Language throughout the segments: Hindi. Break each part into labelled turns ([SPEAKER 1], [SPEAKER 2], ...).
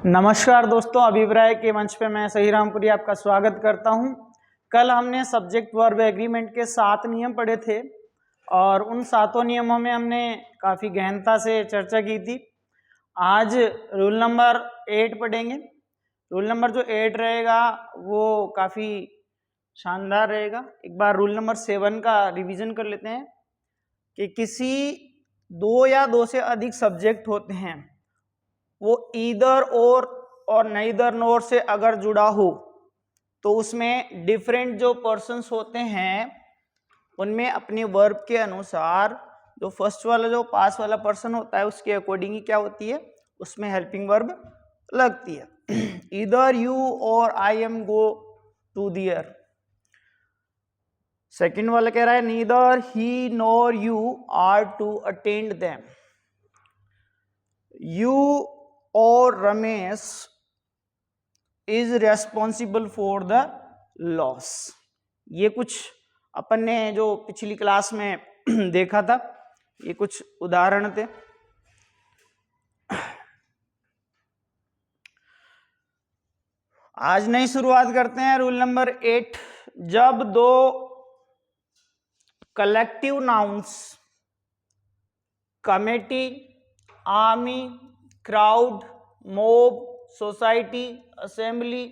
[SPEAKER 1] नमस्कार दोस्तों, अभिप्राय के मंच पे मैं सही रामपुरी आपका स्वागत करता हूं। कल हमने सब्जेक्ट वर्ब एग्रीमेंट के 7 नियम पढ़े थे और उन 7 नियमों में हमने काफ़ी गहनता से चर्चा की थी। आज रूल नंबर 8 पढ़ेंगे। रूल नंबर जो 8 रहेगा वो काफ़ी शानदार रहेगा। एक बार रूल नंबर 7 का रिवीजन कर लेते हैं कि किसी 2 या 2 से अधिक सब्जेक्ट होते हैं, वो ईदर और नाइदर नोर से अगर जुड़ा हो तो उसमें डिफरेंट जो पर्सन्स होते हैं उनमें अपने वर्ब के अनुसार जो फर्स्ट वाला जो पास वाला पर्सन होता है उसके अकॉर्डिंग ही क्या होती है, उसमें हेल्पिंग वर्ब लगती है। Either you or I am go to there. Second वाला कह रहा है neither he nor you are to attend them. You or Ramesh is responsible for the loss. ये कुछ अपन ने जो पिछली क्लास में देखा था, ये कुछ उदाहरण थे। आज नई शुरुआत करते हैं रूल नंबर 8। जब 2 collective nouns committee, army, crowd, mob, society, assembly,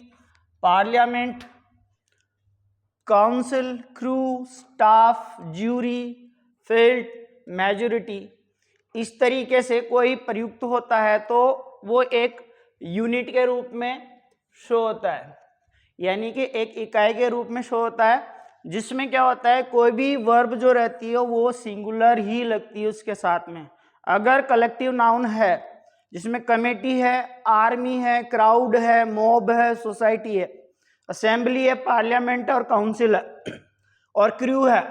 [SPEAKER 1] parliament, council, crew, staff, jury, field, majority, इस तरीके से कोई प्रयुक्त होता है तो वो एक यूनिट के रूप में शो होता है, यानी कि एक इकाई के रूप में शो होता है, जिसमें क्या होता है कोई भी वर्ब जो रहती है वो सिंगुलर ही लगती है उसके साथ में। अगर कलेक्टिव नाउन है जिसमें कमेटी है, आर्मी है, क्राउड है, मॉब है, सोसाइटी है, असेंबली है, पार्लियामेंट और काउंसिल है और क्रू है,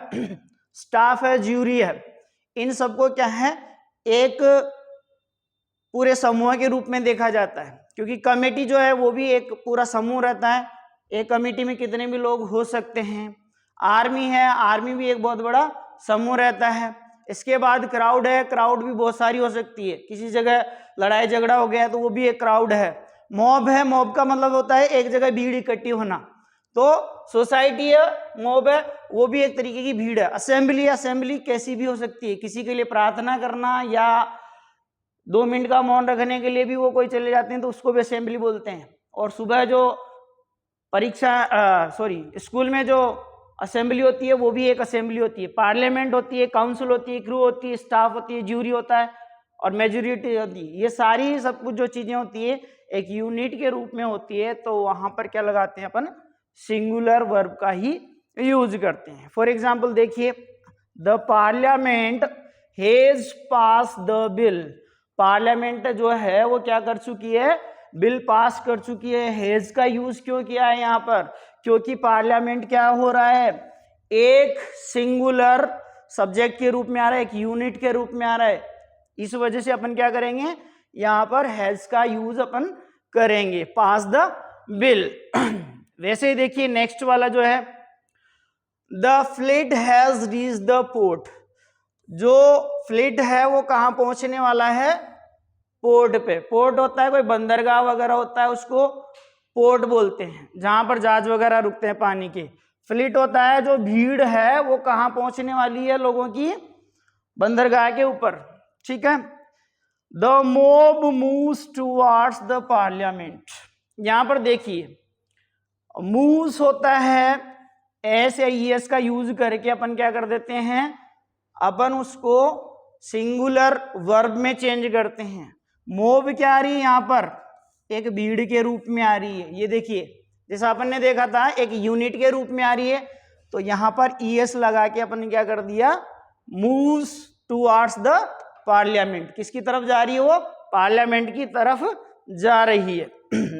[SPEAKER 1] स्टाफ है, ज्यूरी है, इन सबको क्या है एक पूरे समूह के रूप में देखा जाता है, क्योंकि कमेटी जो है वो भी एक पूरा समूह रहता है। एक कमेटी में कितने भी लोग हो सकते हैं। आर्मी है, आर्मी भी एक बहुत बड़ा समूह रहता है। इसके बाद क्राउड है, क्राउड भी बहुत सारी हो सकती है, किसी जगह लड़ाई झगड़ा हो गया तो वो भी एक क्राउड है। मॉब है, मॉब का मतलब होता है एक जगह भीड़ इकट्ठी होना, तो सोसाइटी है, मॉब है, वो भी एक तरीके की भीड़ है। असेंबली, असेंबली कैसी भी हो सकती है, किसी के लिए प्रार्थना करना या 2 मिनट का मौन रखने के लिए भी वो कोई चले जाते हैं तो उसको भी असेंबली बोलते हैं। और सुबह जो स्कूल में जो असेंबली होती है वो भी एक असेंबली होती है। पार्लियामेंट होती है, काउंसिल होती है, क्रू होती है, स्टाफ होती है, ज्यूरी होता है और मेजोरिटी होती है। ये सारी सब कुछ जो चीजें होती है एक यूनिट के रूप में होती है, तो वहां पर क्या लगाते हैं अपन, सिंगुलर वर्ब का ही यूज करते हैं। फॉर एग्जाम्पल देखिए, the parliament has pass the bill. Parliament जो है वो क्या कर चुकी है, बिल पास कर चुकी है। हेज का यूज क्यों किया है यहाँ पर, क्योंकि पार्लियामेंट क्या हो रहा है, एक सिंगुलर सब्जेक्ट के रूप में आ रहा है, एक यूनिट के रूप में आ रहा है। इस वजह से अपन क्या करेंगे, यहाँ पर हैज का यूज अपन करेंगे, पास द बिल। वैसे ही देखिए नेक्स्ट वाला जो है, the fleet has reached the port. जो फ्लीट है वो कहाँ पहुंचने वाला है, पोर्ट पे। पोर्ट होता है कोई बंदरगाह वगैरह होता है, उसको पोर्ट बोलते हैं, जहां पर जहाज वगैरह रुकते हैं पानी के। फ्लीट होता है जो भीड़ है वो कहाँ पहुंचने वाली है, लोगों की बंदरगाह के ऊपर, ठीक है। The mob moves towards the parliament. यहां पर देखिए मूव्स होता है, एस या ईएस का यूज करके अपन क्या कर देते हैं, अपन उसको सिंगुलर वर्ब में चेंज करते हैं। मोब क्या आ रही है यहाँ पर, एक भीड़ के रूप में आ रही है। ये देखिए जैसा अपन ने देखा था एक यूनिट के रूप में आ रही है, तो यहाँ पर ईएस लगा के अपन ने क्या कर दिया, मूव्स टुवर्ड्स द पार्लियामेंट। किसकी तरफ जा रही है वो, पार्लियामेंट की तरफ जा रही है।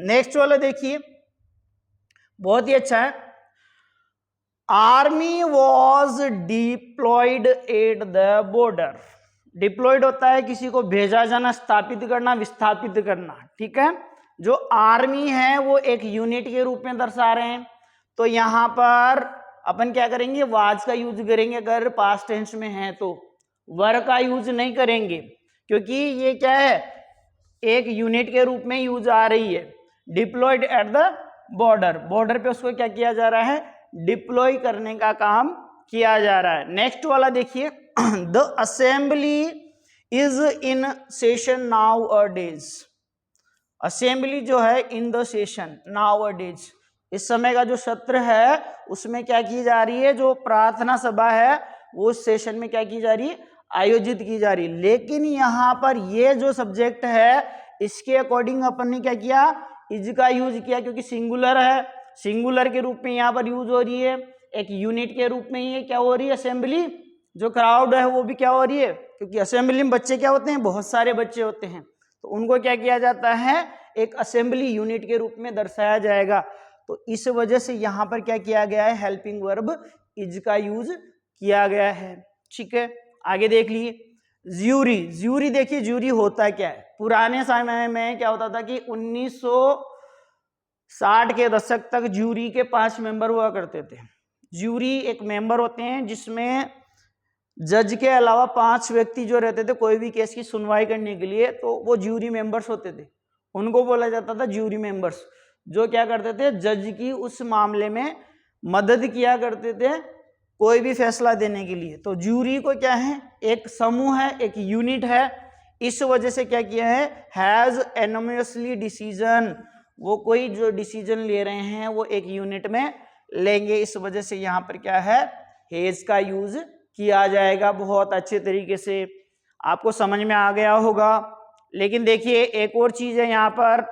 [SPEAKER 1] नेक्स्ट वाला देखिए, बहुत ही अच्छा है। Army was deployed at the border. Deployed होता है किसी को भेजा जाना, स्थापित करना, विस्थापित करना, ठीक है। जो आर्मी है वो एक यूनिट के रूप में दर्शा रहे हैं, तो यहां पर अपन क्या करेंगे, वाज का यूज करेंगे अगर पास्ट टेंस में है तो, वर का यूज नहीं करेंगे, क्योंकि ये क्या है, एक यूनिट के रूप में यूज आ रही है। Diploid at the border, border पे उसको क्या किया जा रहा है, डिप्लॉय करने का काम किया जा रहा है। नेक्स्ट वाला देखिए, the assembly is in session now a days. Assembly जो है in the session now a days, इस समय का जो सत्र है उसमें क्या की जा रही है, जो प्रार्थना सभा है वो सेशन में क्या की जा रही है, आयोजित की जा रही है। लेकिन यहाँ पर ये जो सब्जेक्ट है इसके अकॉर्डिंग अपन ने क्या किया, इज का यूज किया, क्योंकि सिंगुलर है, सिंगुलर के रूप में यहाँ पर यूज हो रही है। एक यूनिट के रूप में ये क्या हो रही है, असेंबली। जो क्राउड है वो भी क्या हो रही है, क्योंकि असेंबली में बच्चे क्या होते हैं, बहुत सारे बच्चे होते हैं, तो उनको क्या किया जाता है, एक असेंबली यूनिट के रूप में दर्शाया जाएगा। तो इस वजह से यहाँ पर क्या किया गया है, हेल्पिंग वर्ब इज का यूज किया गया है। ठीक है, आगे देख लिए ज्यूरी। ज्यूरी देखिए, ज्यूरी होता क्या है, पुराने समय में क्या होता था कि 1960 के दशक तक ज्यूरी के 5 मेंबर हुआ करते थे। ज्यूरी एक मेंबर होते हैं जिसमें जज के अलावा 5 व्यक्ति जो रहते थे कोई भी केस की सुनवाई करने के लिए, तो वो ज्यूरी मेंबर्स होते थे, उनको बोला जाता था ज्यूरी मेंबर्स, जो क्या करते थे, जज की उस मामले में मदद किया करते थे कोई भी फैसला देने के लिए। तो ज्यूरी को क्या है, एक समूह है, एक यूनिट है, इस वजह से क्या किया है, हैज एनोनिमसली डिसीजन, वो कोई जो डिसीजन ले रहे हैं वो एक यूनिट में लेंगे, इस वजह से यहाँ पर क्या है, हैज का यूज किया जाएगा। बहुत अच्छे तरीके से आपको समझ में आ गया होगा। लेकिन देखिए एक और चीज है यहाँ पर,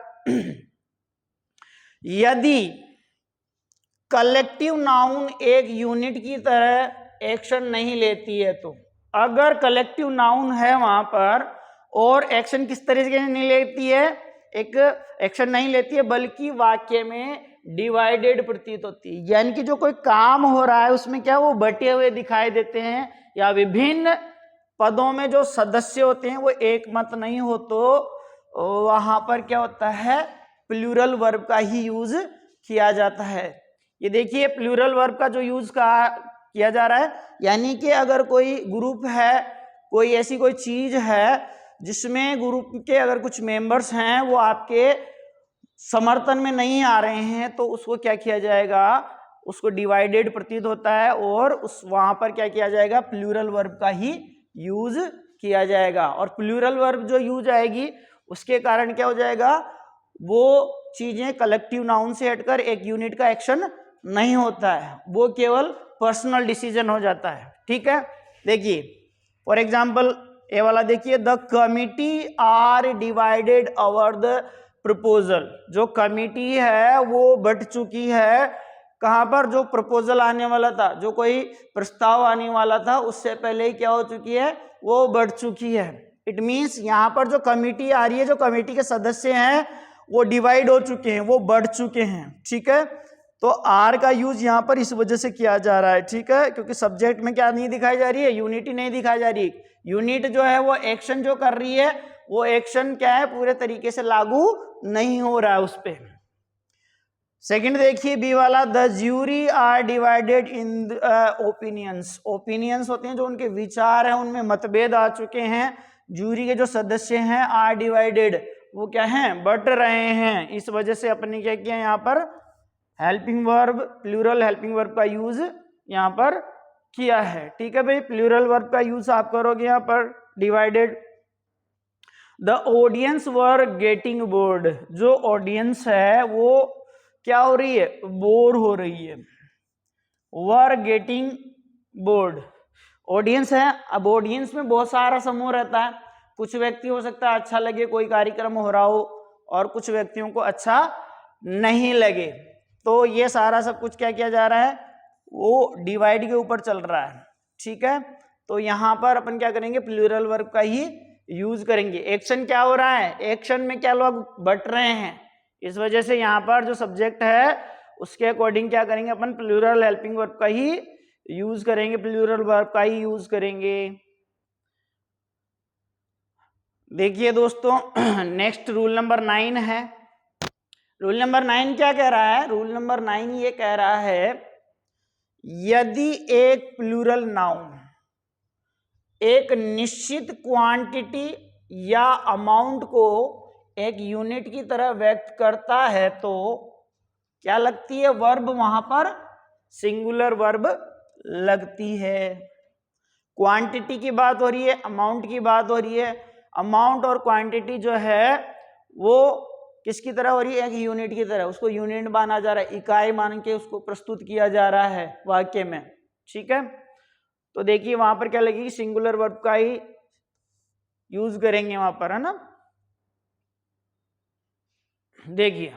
[SPEAKER 1] यदि कलेक्टिव नाउन एक यूनिट की तरह एक्शन नहीं लेती है, तो अगर कलेक्टिव नाउन है वहां पर और एक्शन किस तरह से नहीं लेती है, एक एक्शन नहीं लेती है बल्कि वाक्य में डिवाइडेड प्रतीत होती है, यानी कि जो कोई काम हो रहा है उसमें क्या वो बटे हुए दिखाई देते हैं, या विभिन्न पदों में जो सदस्य होते हैं वो एक मत नहीं हो, तो वहां पर क्या होता है, प्लूरल वर्ब का ही यूज किया जाता है। ये देखिए प्लूरल वर्ब का जो यूज किया जा रहा है, यानी कि अगर कोई ग्रुप है, कोई ऐसी कोई चीज है जिसमें ग्रुप के अगर कुछ मेंबर्स हैं वो आपके समर्थन में नहीं आ रहे हैं, तो उसको क्या किया जाएगा, उसको डिवाइडेड प्रतीत होता है और उस वहां पर क्या किया जाएगा, प्लूरल वर्ब का ही यूज किया जाएगा। और प्लूरल वर्ब जो यूज आएगी उसके कारण क्या हो जाएगा, वो चीजें कलेक्टिव नाउन से हटकर एक यूनिट का एक्शन नहीं होता है, वो केवल पर्सनल डिसीजन हो जाता है। ठीक है, देखिए फॉर एग्जाम्पल ये वाला देखिए, the committee are divided over the proposal. जो कमिटी है वो बट चुकी है, कहां पर, जो प्रपोजल आने वाला था, जो कोई प्रस्ताव आने वाला था उससे पहले ही क्या हो चुकी है, वो बढ़ चुकी है। इट मीन्स यहाँ पर जो कमिटी आ रही है, जो कमिटी के सदस्य हैं वो डिवाइड हो चुके हैं, वो बढ़ चुके हैं। ठीक है, तो आर का यूज यहाँ पर इस वजह से किया जा रहा है। ठीक है, क्योंकि सब्जेक्ट में क्या नहीं दिखाई जा रही है, यूनिटी नहीं दिखाई जा रही। यूनिट जो है वो एक्शन जो कर रही है वो एक्शन क्या है, पूरे तरीके से लागू नहीं हो रहा है उस पर। सेकंड देखिए बी वाला, the jury are divided in opinions. Opinions होते हैं जो उनके विचार हैं, उनमें मतभेद आ चुके हैं। ज्यूरी के जो सदस्य हैं आर डिवाइडेड, वो क्या हैं, बट रहे हैं। इस वजह से अपन ने क्या किया, यहाँ पर helping verb, plural helping verb का यूज यहाँ पर किया है। ठीक है भाई, प्लूरल वर्ब का यूज आप करोगे यहाँ पर divided. The audience were getting bored. जो ऑडियंस है वो क्या हो रही है, बोर हो रही है। वर गेटिंग बोर्ड, ऑडियंस है। अब ऑडियंस में बहुत सारा समूह रहता है, कुछ व्यक्ति हो सकता है अच्छा लगे कोई कार्यक्रम हो रहा हो और कुछ व्यक्तियों को अच्छा नहीं लगे, तो ये सारा सब कुछ क्या किया जा रहा है, वो डिवाइड के ऊपर चल रहा है। ठीक है, तो यहाँ पर अपन क्या करेंगे, प्लूरल वर्ब का ही यूज करेंगे। एक्शन क्या हो रहा है, एक्शन में क्या लोग बट रहे हैं, इस वजह से यहाँ पर जो सब्जेक्ट है उसके अकॉर्डिंग क्या करेंगे अपन, प्लूरल हेल्पिंग वर्ब का ही यूज करेंगे, प्लूरल वर्ब का ही यूज करेंगे। देखिए दोस्तों नेक्स्ट रूल नंबर 9 है। रूल नंबर 9 क्या कह रहा है, रूल नंबर 9 ये कह रहा है, यदि एक प्लूरल नाउन एक निश्चित क्वांटिटी या अमाउंट को एक यूनिट की तरह व्यक्त करता है तो क्या लगती है वर्ब, वहां पर सिंगुलर वर्ब लगती है। क्वांटिटी की बात हो रही है, अमाउंट की बात हो रही है। अमाउंट और क्वांटिटी जो है वो किसकी तरह हो रही है, एक यूनिट की तरह, उसको यूनिट माना जा रहा है, इकाई मान के उसको प्रस्तुत किया जा रहा है वाक्य में। ठीक है, तो देखिए वहां पर क्या लगेगी, सिंगुलर वर्ब का ही यूज करेंगे वहां पर, है ना। देखिए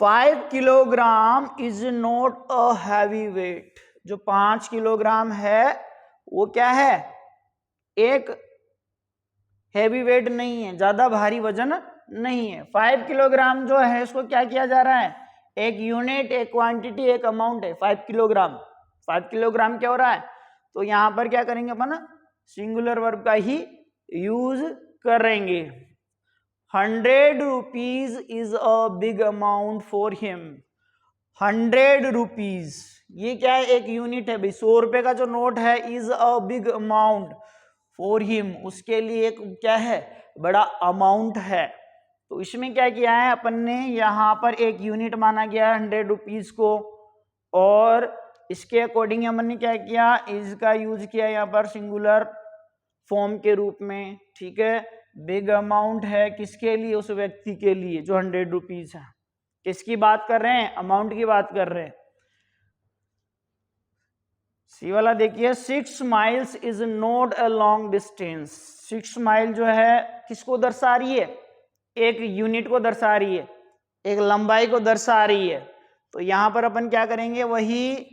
[SPEAKER 1] 5 kilogram is not a heavy weight, जो 5 किलोग्राम है वो क्या है, एक हैवी वेट नहीं है, ज्यादा भारी वजन नहीं है। 5 किलोग्राम जो है इसको क्या किया जा रहा है, एक यूनिट, एक क्वांटिटी, एक अमाउंट है 5 किलोग्राम। 5 किलोग्राम क्या हो रहा है, तो यहां पर क्या करेंगे अपन, सिंगुलर वर्ब का ही यूज करेंगे। 100 rupees is a big amount for him. 100 rupees ये क्या है, एक यूनिट है भाई, 100 रुपए का जो नोट है, is a big amount for him, उसके लिए एक क्या है, बड़ा अमाउंट है। तो इसमें क्या किया है अपन ने, यहां पर एक यूनिट माना गया 100 रुपीज को, और इसके अकॉर्डिंग अपन ने क्या किया, इज का यूज किया यहाँ पर सिंगुलर फॉर्म के रूप में। ठीक है, बिग अमाउंट है किसके लिए, उस व्यक्ति के लिए जो 100 रुपीज है। किसकी बात कर रहे हैं, अमाउंट की बात कर रहे हैं। सी वाला देखिए 6 miles is not a long distance. 6 mile जो है किसको दर्शा रही है, एक यूनिट को दर्शा रही है, एक लंबाई को दर्शा रही है। तो यहां पर अपन क्या करेंगे, वही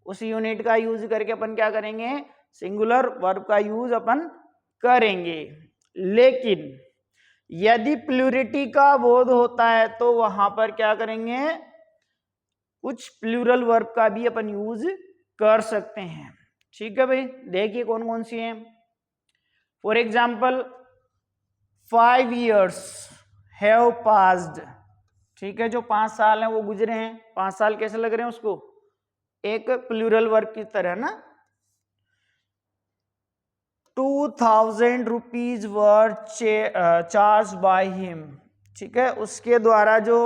[SPEAKER 1] उस यूनिट का यूज करके अपन क्या करेंगे, सिंगुलर वर्ब का यूज अपन करेंगे। लेकिन यदि प्लूरिटी का बोध होता है तो वहां पर क्या करेंगे, कुछ प्लूरल वर्ब का भी अपन यूज कर सकते हैं। ठीक है भाई, देखिए कौन कौन सी हैं। For example 5 years have passed. ठीक है, जो 5 साल हैं वो गुजरे हैं। 5 साल कैसे लग रहे हैं उसको, एक प्लूरल वर्ब की तरह ना। 2000 rupees were charge by him. ठीक है, उसके द्वारा जो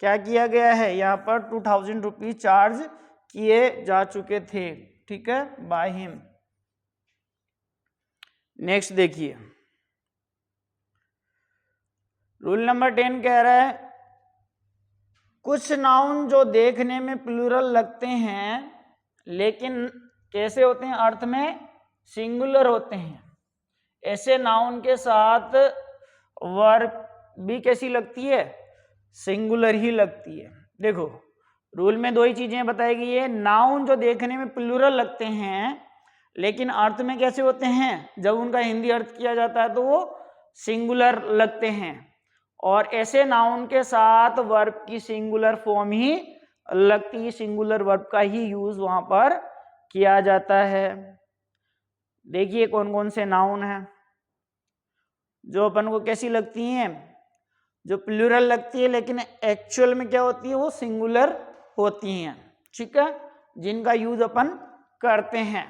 [SPEAKER 1] क्या किया गया है, यहाँ पर 2000 रुपीज चार्ज किए जा चुके थे। ठीक है, बाय हिम। नेक्स्ट देखिए रूल नंबर 10 कह रहा है, कुछ नाउन जो देखने में प्लूरल लगते हैं लेकिन कैसे होते हैं, अर्थ में सिंगुलर होते हैं। ऐसे नाउन के साथ वर्ब भी कैसी लगती है, सिंगुलर ही लगती है। देखो रूल में दो ही चीजें बताई गई है, नाउन जो देखने में प्लूरल लगते हैं लेकिन अर्थ में कैसे होते हैं, जब उनका हिंदी अर्थ किया जाता है तो वो सिंगुलर लगते हैं। और ऐसे नाउन के साथ वर्ब की सिंगुलर फॉर्म ही लगती है, सिंगुलर वर्ब का ही यूज वहां पर किया जाता है। देखिए कौन कौन से नाउन हैं जो अपन को कैसी लगती हैं, जो प्लूरल लगती है लेकिन एक्चुअल में क्या होती है, वो सिंगुलर होती हैं। ठीक है, जिनका यूज अपन करते हैं।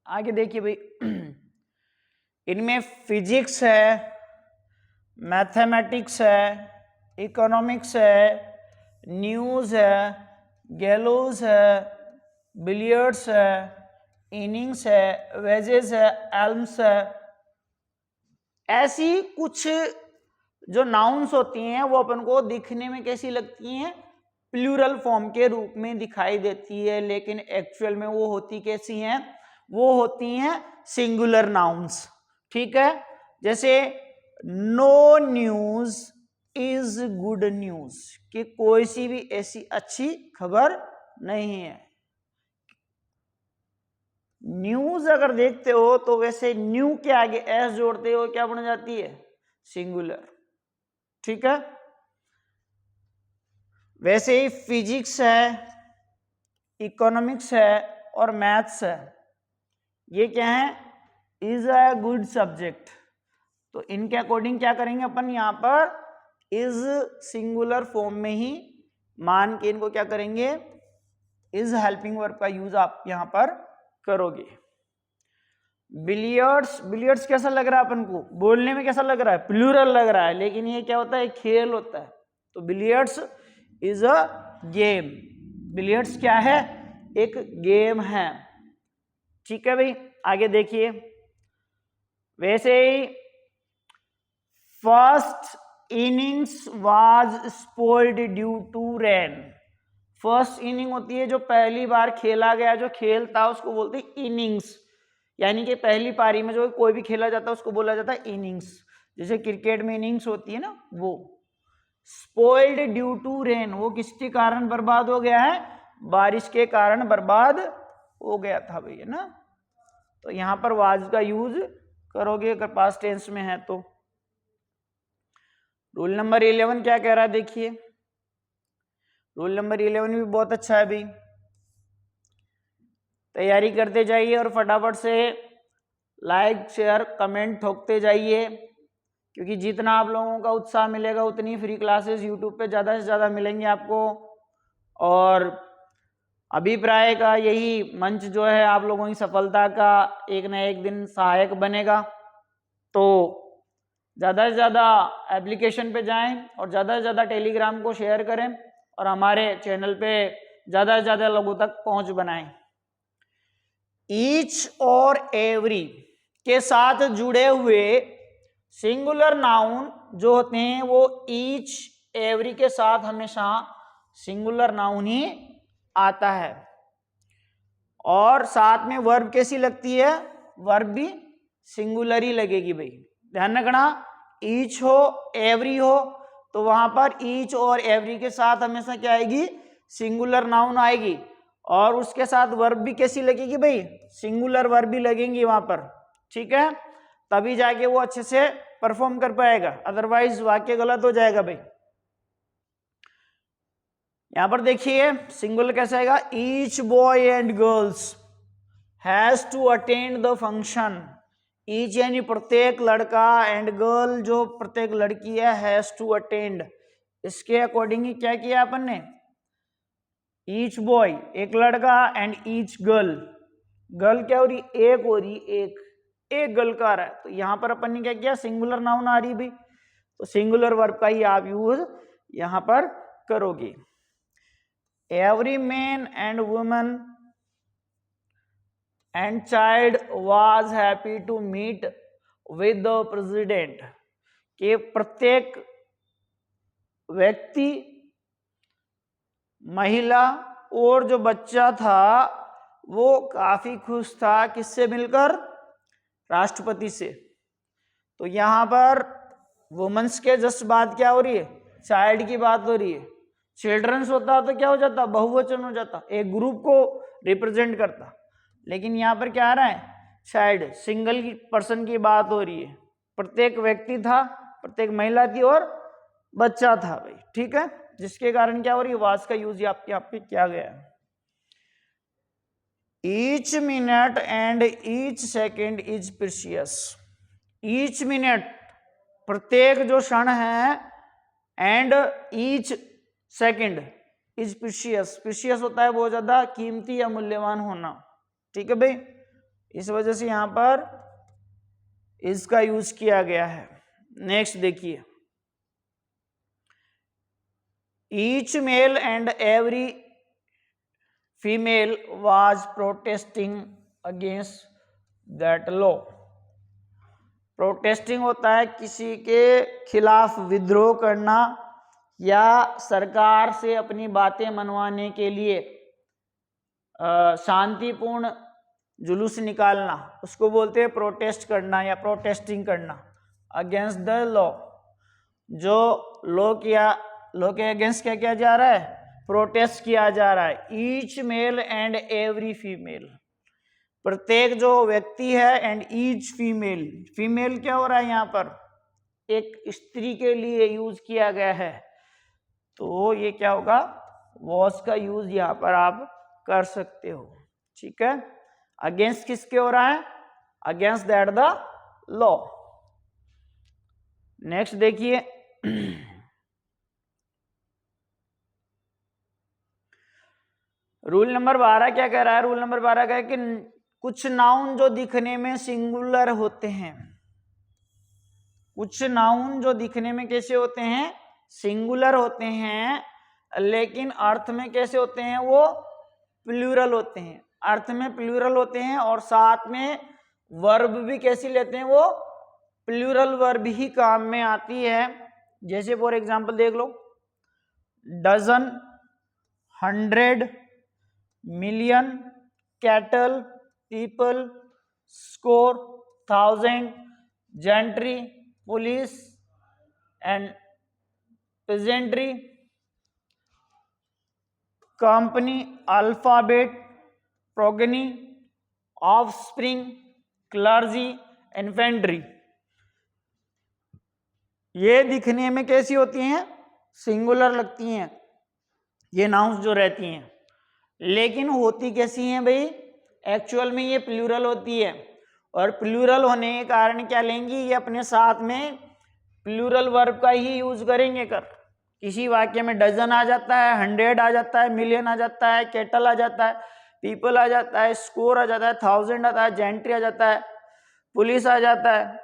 [SPEAKER 1] आगे देखिए भाई इनमें फिजिक्स है, मैथमेटिक्स है, इकोनॉमिक्स है, न्यूज़ है, गैलोज है, बिलियर्ड्स है, इनिंग्स है, वेजेस है, एल्म्स है। ऐसी कुछ जो नाउन्स होती हैं वो अपन को दिखने में कैसी लगती हैं, प्लूरल फॉर्म के रूप में दिखाई देती है, लेकिन एक्चुअल में वो होती कैसी हैं, वो होती हैं सिंगुलर नाउन्स। ठीक है, जैसे no news is good news, कि कोई सी भी ऐसी अच्छी खबर नहीं है। न्यूज अगर देखते हो तो वैसे न्यू के आगे एस जोड़ते हो क्या बन जाती है, सिंगुलर। ठीक है, वैसे ही फिजिक्स है, इकोनॉमिक्स है और मैथ्स है, ये क्या है, इज अ गुड सब्जेक्ट। तो इनके अकॉर्डिंग क्या करेंगे अपन, यहाँ पर इज सिंगुलर फॉर्म में ही मान के इनको क्या करेंगे, इज हेल्पिंग वर्ब का यूज आप यहां पर करोगे। बिलियर्ड्स, बिलियर्ड्स कैसा लग रहा है अपन को, बोलने में कैसा लग रहा है, प्लूरल लग रहा है, लेकिन ये क्या होता है, खेल होता है। तो billiards is a game, billiards क्या है, एक गेम है। ठीक है भाई, आगे देखिए। वैसे ही first innings was spoiled due to rain. First inning होती है जो पहली बार खेला गया जो खेल था, उसको बोलते हैं इनिंग्स, यानी कि पहली पारी में जो कोई भी खेला जाता है उसको बोला जाता है इनिंग्स। जैसे क्रिकेट में इनिंग्स होती है ना, वो। स्पॉइल्ड ड्यू टू रेन, वो किसके कारण बर्बाद हो गया है, बारिश के कारण बर्बाद हो गया था भैया ना। तो यहां पर वाज का यूज करोगे अगर पास्ट टेंस में है तो। रूल नंबर 11 क्या कह रहा है, देखिए। रूल नंबर 11 भी बहुत अच्छा है भाई, तैयारी करते जाइए और फटाफट से लाइक शेयर कमेंट ठोकते जाइए, क्योंकि जितना आप लोगों का उत्साह मिलेगा उतनी फ्री क्लासेस यूट्यूब पे ज़्यादा से ज़्यादा मिलेंगे आपको। और अभिप्राय का यही मंच जो है आप लोगों की सफलता का एक न एक दिन सहायक बनेगा। तो ज़्यादा से ज़्यादा एप्लीकेशन पे जाएं और ज़्यादा से ज़्यादा टेलीग्राम को शेयर करें और हमारे चैनल पे ज़्यादा से ज़्यादा लोगों तक पहुंच बनाएं। ईच और एवरी के साथ जुड़े हुए सिंगुलर नाउन जो होते हैं वो ईच एवरी के साथ हमेशा सिंगुलर नाउन ही आता है। और साथ में वर्ब कैसी लगती है, वर्ब भी सिंगुलर ही लगेगी भाई, ध्यान रखना। ईच हो एवरी हो तो वहां पर ईच और एवरी के साथ हमेशा क्या आएगी, सिंगुलर नाउन आएगी। और उसके साथ वर्ब भी कैसी लगेगी भाई, सिंगुलर वर्ब भी लगेंगी वहां पर। ठीक है, तभी जाके वो अच्छे से परफॉर्म कर पाएगा, अदरवाइज वाक्य गलत हो जाएगा भाई। यहां पर देखिए सिंगुलर कैसा आएगा, each boy and girls has to attend the function. Each यानी प्रत्येक लड़का, एंड गर्ल जो प्रत्येक लड़की है, हैज टू अटेंड। इसके अकॉर्डिंग ही क्या किया अपन ने, ईच बॉय एक लड़का एंड ईच गर्ल, गर्ल क्या हो रही, एक हो रही, एक गर्ल का आ रहा है। तो यहां पर अपन ने क्या किया, सिंगुलर नाउन आ रही भाई, तो सिंगुलर वर्ब का ही आप यूज यहां पर करोगे। Every man and woman and child was happy to meet with the president, के प्रत्येक व्यक्ति, महिला और जो बच्चा था वो काफी खुश था, किससे मिलकर, राष्ट्रपति से। तो यहां पर वुमेन्स के जस्ट बात क्या हो रही है, चाइल्ड की बात हो रही है। चिल्ड्रंस होता तो क्या हो जाता, बहुवचन हो जाता, एक ग्रुप को रिप्रेजेंट करता। लेकिन यहाँ पर क्या आ रहा है, चाइल्ड, सिंगल पर्सन की बात हो रही है, प्रत्येक व्यक्ति था, प्रत्येक महिला थी और बच्चा था भाई। ठीक है, जिसके कारण क्या हो रही है, वाज का यूज आपके यहाँ पे किया गया है। Each minute and each second is precious. Each minute प्रत्येक जो क्षण है, and each second is precious, precious होता है बहुत ज्यादा कीमती या मूल्यवान होना। ठीक है भाई, इस वजह से यहां पर इसका यूज किया गया है। नेक्स्ट देखिए, each male and every female was protesting against that law. Protesting होता है किसी के खिलाफ विद्रोह करना या सरकार से अपनी बातें मनवाने के लिए शांतिपूर्ण जुलूस निकालना, उसको बोलते हैं प्रोटेस्ट करना या प्रोटेस्टिंग करना अगेंस्ट द लॉ। जो लॉ के अगेंस्ट क्या किया जा रहा है, प्रोटेस्ट किया जा रहा है। Each male and every female, प्रत्येक जो व्यक्ति है, एंड ईच फीमेल, फीमेल क्या हो रहा है यहाँ पर, एक स्त्री के लिए यूज किया गया है। तो ये क्या होगा, वॉज का यूज यहाँ पर आप कर सकते हो। ठीक है, अगेंस्ट किसके हो रहा है, against that the law. Next देखिए, रूल नंबर 12 क्या कह रहा है, रूल नंबर 12 का है कि कुछ नाउन जो दिखने में सिंगुलर होते हैं, कुछ नाउन जो दिखने में कैसे होते हैं, सिंगुलर होते हैं, लेकिन अर्थ में कैसे होते हैं, वो प्लूरल होते हैं, अर्थ में प्लूरल होते हैं, और साथ में वर्ब भी कैसी लेते हैं, वो प्लूरल वर्ब ही काम में आती है। जैसे फॉर एग्जांपल देख लो, dozen, 100, million, cattle, people, score, 1000, gentry, police and pageantry, company, alphabet, progeny, offspring, clergy, infantry. ये दिखने में कैसी होती हैं, सिंगुलर लगती हैं ये नाउन्स जो रहती हैं, लेकिन होती कैसी हैं भाई, एक्चुअल में ये प्लूरल होती है। और प्लूरल होने के कारण क्या लेंगी, ये अपने साथ में प्लूरल वर्ब का ही यूज करेंगे। किसी वाक्य में डजन आ जाता है, 100 आ जाता है, मिलियन आ जाता है, कैटल आ जाता है, पीपल आ जाता है, स्कोर आ जाता है, 1000 आता है, जेंट्री आ जाता है, पुलिस आ जाता है।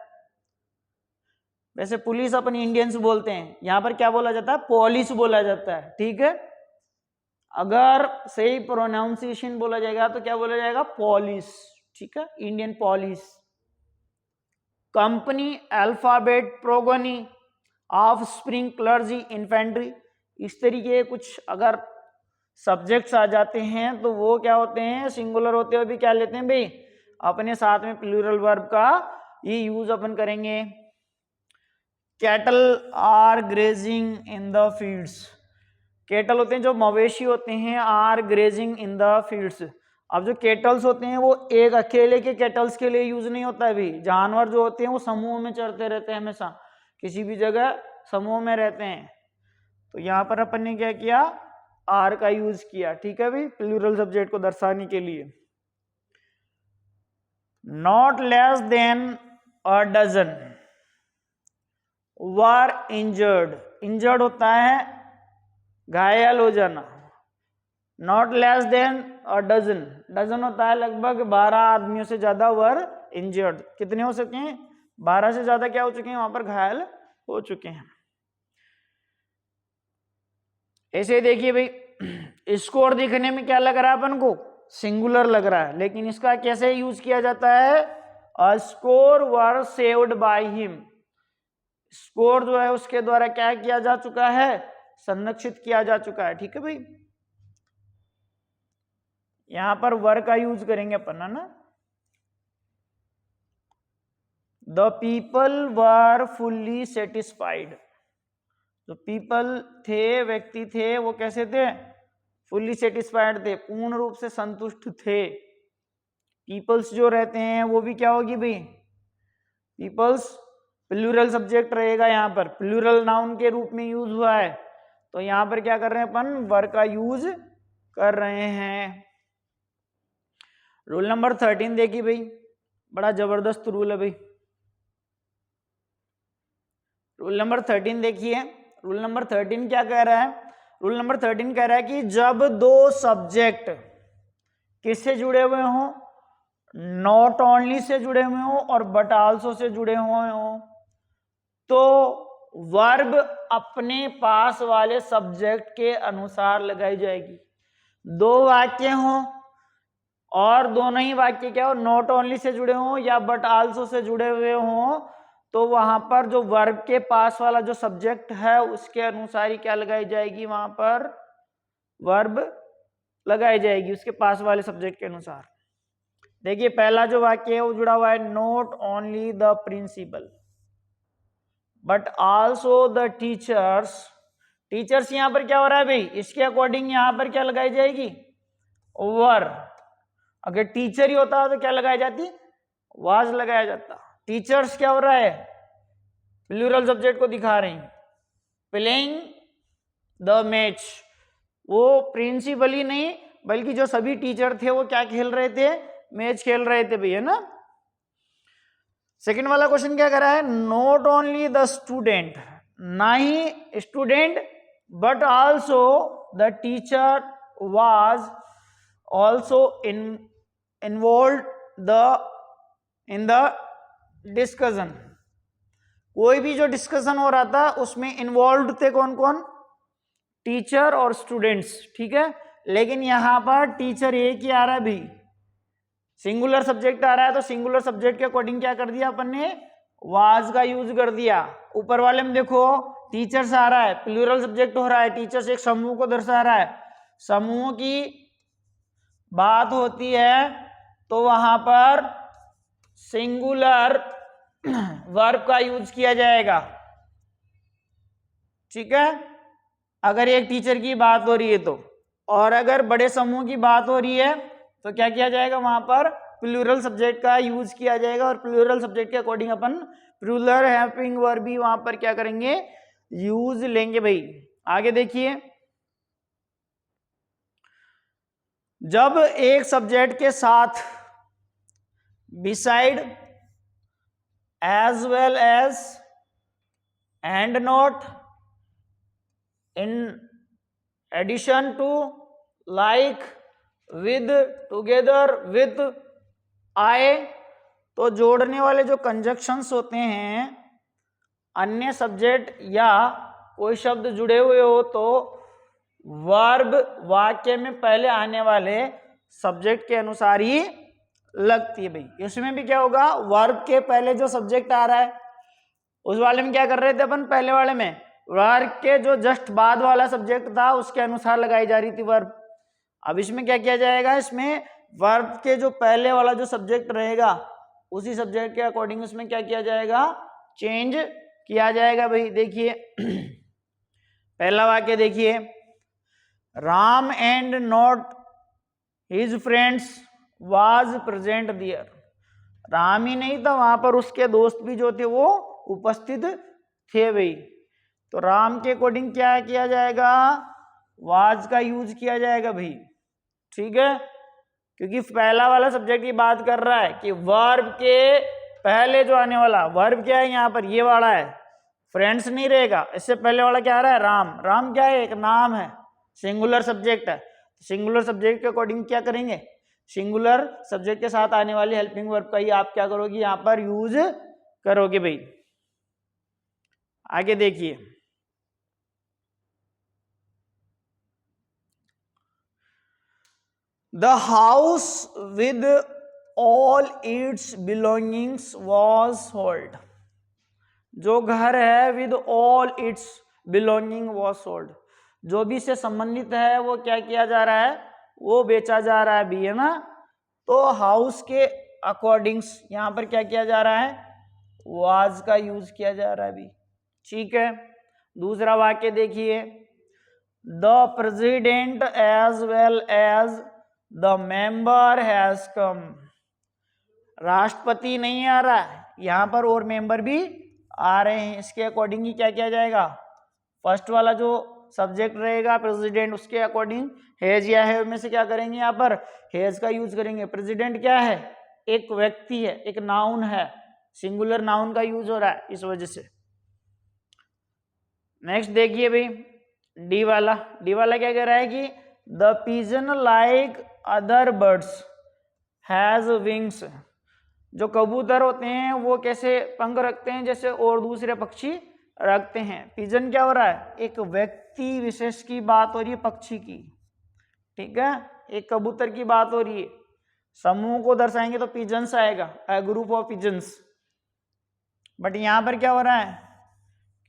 [SPEAKER 1] वैसे पुलिस अपन इंडियंस बोलते हैं, यहां पर क्या बोला जाता है, पुलिस बोला जाता है, ठीक है। अगर सही प्रोनाउंसिएशन बोला जाएगा तो क्या बोला जाएगा, पॉलिस, ठीक है, Indian police. Company, alphabet, progeny, offspring, clergy, infantry, इस तरीके के कुछ अगर सब्जेक्ट्स आ जाते हैं तो वो क्या होते हैं, सिंगुलर होते हुए भी क्या लेते हैं भाई, अपने साथ में प्लूरल वर्ब का ये यूज अपन करेंगे। Cattle are grazing in the fields, cattle होते हैं जो मवेशी होते हैं, are grazing in the fields. अब जो कैटल्स होते हैं वो एक अकेले के कैटल्स के लिए यूज नहीं होता है भी, जानवर जो होते हैं वो समूह में चरते रहते हैं, हमेशा किसी भी जगह समूह में रहते हैं। तो यहाँ पर अपन ने क्या किया, आर का यूज किया, ठीक है भाई, प्लूरल सब्जेक्ट को दर्शाने के लिए। Not less than a dozen were injured, injured होता है घायल हो जाना, not less than a dozen, dozen होता है लगभग 12 आदमियों से ज्यादा, वर इंजर्ड कितने हो सके हैं, 12 से ज्यादा क्या हो चुके हैं, वहां पर घायल हो चुके हैं। ऐसे देखिए भाई, स्कोर दिखने में क्या लग रहा है अपन को, सिंगुलर लग रहा है, लेकिन इसका कैसे यूज किया जाता है, a score were saved by him, score जो है उसके द्वारा क्या किया जा चुका है, संरक्षित किया जा चुका है, ठीक है भाई। यहां पर वर का यूज करेंगे अपन, है ना। The people were fully satisfied, जो पीपल थे, व्यक्ति थे, वो कैसे थे, फुल्ली सेटिस्फाइड थे, पूर्ण रूप से संतुष्ट थे। पीपल्स जो रहते हैं वो भी क्या होगी भाई, पीपल्स प्लूरल सब्जेक्ट रहेगा, यहाँ पर प्लूरल नाउन के रूप में यूज हुआ है, तो यहाँ पर क्या कर रहे हैं अपन, वर का यूज कर रहे हैं। रूल नंबर 13 देखिए भाई, बड़ा जबरदस्त रूल है भाई। रूल नंबर 13 देखिए, रूल नंबर 13 क्या कह रहा है, रूल नंबर 13 कह रहा है कि जब दो सब्जेक्ट किससे जुड़े हुए हों, नॉट ओनली से जुड़े हुए हों और बट आल्सो से जुड़े हुए हों, तो वर्ब अपने पास वाले सब्जेक्ट के अनुसार लगाई जाएगी। दो वाक्य हों और दोनों ही वाक्य क्या हो, नॉट ओनली से जुड़े हों या बट आल्सो से जुड़े हुए हों, तो वहां पर जो वर्ब के पास वाला जो सब्जेक्ट है उसके अनुसार ही क्या लगाई जाएगी, वहां पर वर्ब लगाई जाएगी उसके पास वाले सब्जेक्ट के अनुसार। देखिए पहला जो वाक्य है वो जुड़ा हुआ है, not only the principal but also the teachers, teachers यहां पर क्या हो रहा है भाई, इसके अकॉर्डिंग यहां पर क्या लगाई जाएगी, वर। अगर टीचर ही होता तो क्या लगाई जाती, वाज लगाया जाता। टीचर्स क्या हो रहा है, प्लूरल सब्जेक्ट को दिखा रहे हैं, प्लेइंग द मैच, वो प्रिंसिपल ही नहीं बल्कि जो सभी टीचर थे वो क्या खेल रहे थे, मैच खेल रहे थे भैया ना। सेकंड वाला क्वेश्चन क्या कर रहा है, नॉट ओनली द स्टूडेंट, ना ही student but also the teacher was also involve in the discussion, कोई भी जो डिस्कशन हो रहा था उसमें इन्वॉल्व थे कौन कौन, टीचर और स्टूडेंट्स, ठीक है। लेकिन यहां पर टीचर एक ही आ रहा है भी, सिंगुलर सब्जेक्ट आ रहा है, तो सिंगुलर सब्जेक्ट के अकॉर्डिंग क्या कर दिया अपन ने, वाज का यूज कर दिया। ऊपर वाले में देखो टीचर्स आ रहा है, प्लूरल सब्जेक्ट हो रहा है, टीचर्स एक समूह को दर्शा रहा है, समूह की बात होती है तो वहां पर सिंगुलर वर्ब का यूज किया जाएगा, ठीक है, अगर एक टीचर की बात हो रही है तो। और अगर बड़े समूह की बात हो रही है तो क्या किया जाएगा, वहां पर प्लूरल सब्जेक्ट का यूज किया जाएगा, और प्लूरल सब्जेक्ट के अकॉर्डिंग अपन प्लूरल हेल्पिंग वर्ब भी वहां पर क्या करेंगे, यूज लेंगे भाई। आगे देखिए, जब एक सब्जेक्ट के साथ beside, as well as, and not, in addition to, like, with, together with, आए, तो जोड़ने वाले जो कंजक्शंस होते हैं, अन्य सब्जेक्ट या कोई शब्द जुड़े हुए हो तो वर्ब वाक्य में पहले आने वाले सब्जेक्ट के अनुसार ही लगती है भाई। इसमें भी क्या होगा, वर्ब के पहले जो सब्जेक्ट आ रहा है, उस वाले में क्या कर रहे थे अपन, पहले वाले में वर्ब के जो जस्ट बाद वाला सब्जेक्ट था उसके अनुसार लगाई जा रही थी वर्ब। अब इसमें क्या किया जाएगा, इसमें वर्ब के जो पहले वाला जो सब्जेक्ट रहेगा उसी सब्जेक्ट के अकॉर्डिंग उसमें क्या किया जाएगा, चेंज किया जाएगा भाई। देखिए पहला वाक्य देखिए, Ram and not his friends was present there, Ram ही नहीं था वहां पर उसके दोस्त भी जो थे वो उपस्थित थे भाई। तो राम के अकॉर्डिंग क्या किया जाएगा, वाज का यूज किया जाएगा भाई, ठीक है, क्योंकि पहला वाला सब्जेक्ट की बात कर रहा है कि वर्ब के पहले जो आने वाला वर्ब क्या है, यहाँ पर ये वाला है, फ्रेंड्स नहीं रहेगा, इससे पहले वाला क्या आ रहा है, राम, राम क्या है, एक नाम है, सिंगुलर सब्जेक्ट है, सिंगुलर सब्जेक्ट के अकॉर्डिंग क्या करेंगे, सिंगुलर सब्जेक्ट के साथ आने वाली हेल्पिंग वर्ब का ही आप क्या करोगे, यहाँ पर यूज करोगे भाई। आगे देखिए, the house with all it's belongings was sold, जो घर है with all it's belonging was sold, जो भी इससे संबंधित है वो क्या किया जा रहा है, वो बेचा जा रहा है भी, है ना। तो हाउस के अकॉर्डिंग्स यहाँ पर क्या किया जा रहा है, वाज का यूज किया जा रहा है भी, ठीक है। दूसरा वाक्य देखिए, the president as well as the member has come, राष्ट्रपति नहीं आ रहा है यहाँ पर और मेंबर भी आ रहे हैं, इसके अकॉर्डिंग ही क्या किया जाएगा, फर्स्ट वाला जो सब्जेक्ट रहेगा प्रेसिडेंट उसके अकॉर्डिंग हैज या है में से क्या करेंगे, यहाँ पर हैज का यूज करेंगे। प्रेसिडेंट क्या है, एक व्यक्ति है, एक नाउन है, सिंगुलर नाउन का यूज हो रहा है इस वजह से। नेक्स्ट देखिए भाई, डी वाला, डी वाला क्या कह रहा है कि the pigeon like other birds has wings, जो कबूतर होते हैं वो कैसे पंख रखते हैं जैसे और दूसरे पक्षी रखते हैं। पिजन क्या हो रहा है, एक व्यक्ति विशेष की बात हो रही है, पक्षी की, ठीक है, एक कबूतर की बात हो रही है, समूह को दर्शाएंगे तो पिजन्स आएगा, a group of pigeons. But यहाँ पर क्या हो रहा है,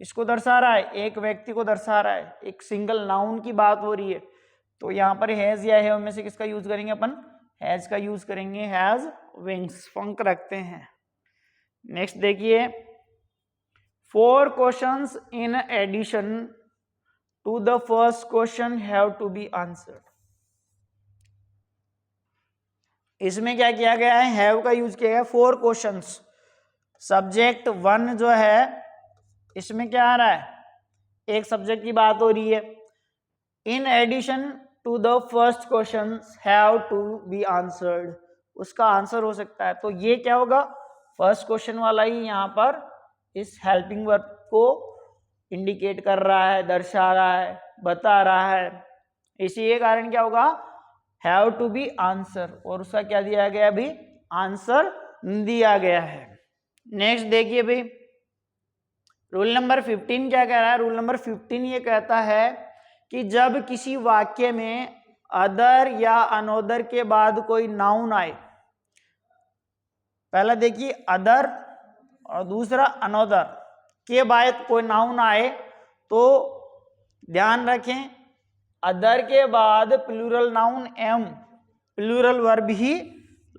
[SPEAKER 1] किसको दर्शा रहा है, एक व्यक्ति को दर्शा रहा है, एक सिंगल नाउन की बात हो रही है, तो यहाँ पर हैज या है में से किसका यूज करेंगे अपन, हैज का यूज करेंगे, हैज विंग्स, पंख रखते हैं। नेक्स्ट देखिए, 4 questions in addition to the first question have to be answered, इसमें क्या किया गया है, हैव का यूज किया गया 4 क्वेश्चंस। सब्जेक्ट 1 जो है इसमें क्या आ रहा है, एक सब्जेक्ट की बात हो रही है, in addition to the first question have to be answered, उसका आंसर हो सकता है, तो ये क्या होगा, फर्स्ट क्वेश्चन वाला ही यहाँ पर इस हेल्पिंग वर्ब को इंडिकेट कर रहा है, दर्शा रहा है, बता रहा है, इसी के कारण क्या होगा, हैव टू बी आंसर, और उसका क्या दिया गया अभी, आंसर दिया गया है। नेक्स्ट देखिए भाई, रूल नंबर 15 क्या कह रहा है? रूल नंबर 15 ये कहता है कि जब किसी वाक्य में अदर या अनोदर के बाद कोई नाउन आए, पहला देखिए अदर और दूसरा अनोदर के बाद कोई नाउन आए तो ध्यान रखें अदर के बाद plural noun am plural verb ही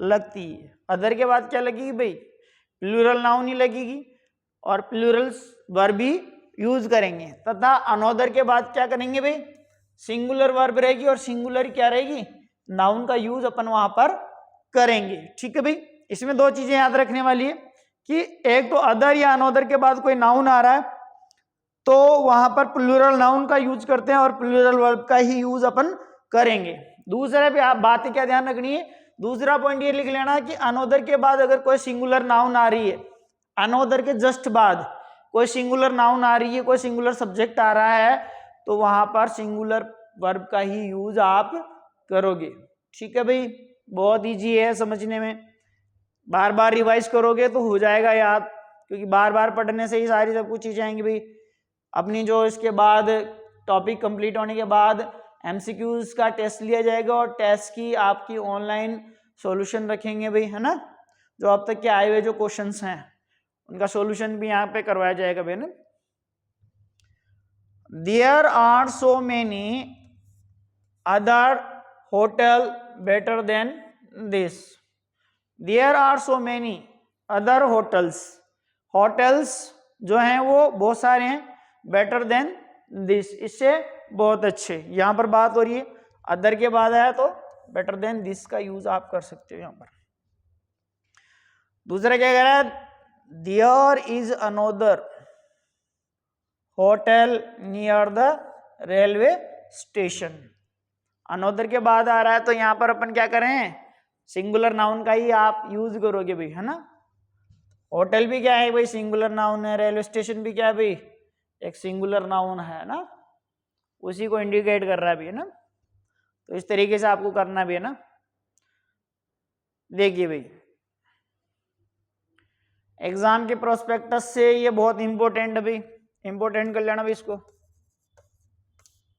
[SPEAKER 1] लगती है। अदर के बाद क्या लगेगी भाई? प्लूरल नाउन ही लगेगी और प्लूरल वर्ब ही यूज करेंगे। तथा अनोदर के बाद क्या करेंगे भाई? सिंगुलर वर्ब रहेगी और सिंगुलर क्या रहेगी? नाउन का यूज अपन वहां पर करेंगे। ठीक है भाई, इसमें दो चीजें याद रखने वाली है कि एक तो अदर या अनोदर के बाद कोई नाउन आ रहा है तो वहां पर प्लूरल नाउन का यूज करते हैं और प्लूरल वर्ब का ही यूज अपन करेंगे। दूसरा भी आप बातें क्या ध्यान रखनी है, दूसरा पॉइंट ये लिख लेना कि अनोदर के बाद अगर कोई सिंगुलर नाउन आ रही है, अनोदर के जस्ट बाद कोई सिंगुलर नाउन आ रही है, कोई सिंगुलर सब्जेक्ट आ रहा है तो वहां पर सिंगुलर वर्ब का ही यूज आप करोगे। ठीक है भाई, बहुत इजी है समझने में, बार बार रिवाइज करोगे तो हो जाएगा याद, क्योंकि बार बार पढ़ने से ही सारी सब कुछ चीजें आएंगी भाई। अपनी जो इसके बाद टॉपिक कंप्लीट होने के बाद एमसीक्यूज का टेस्ट लिया जाएगा और टेस्ट की आपकी ऑनलाइन सॉल्यूशन रखेंगे भाई, है ना। जो अब तक के आए हुए जो क्वेश्चंस हैं उनका सॉल्यूशन भी यहाँ पे करवाया जाएगा भाई ना। There are so many other hotel better than this. There are so many other hotels, hotels जो हैं वो बहुत सारे हैं, बेटर देन दिस इससे बहुत अच्छे। यहां पर बात हो रही है अदर के बाद आया तो बेटर देन दिस का यूज आप कर सकते हो यहां पर। दूसरा क्या कह रहा है? There is another hotel near the railway station. Another के बाद आ रहा है तो यहां पर अपन क्या करें? सिंगुलर नाउन का ही आप यूज करोगे भाई, है ना। होटल भी क्या है भाई? सिंगुलर नाउन है। रेलवे स्टेशन भी क्या है भाई? एक सिंगुलर नाउन है ना, उसी को इंडिकेट कर रहा है भी, है ना। तो इस तरीके से आपको करना भी है ना। देखिए भाई, एग्जाम के प्रोस्पेक्टस से ये बहुत इंपॉर्टेंट है भाई, इंपॉर्टेंट कर लेना भाई इसको।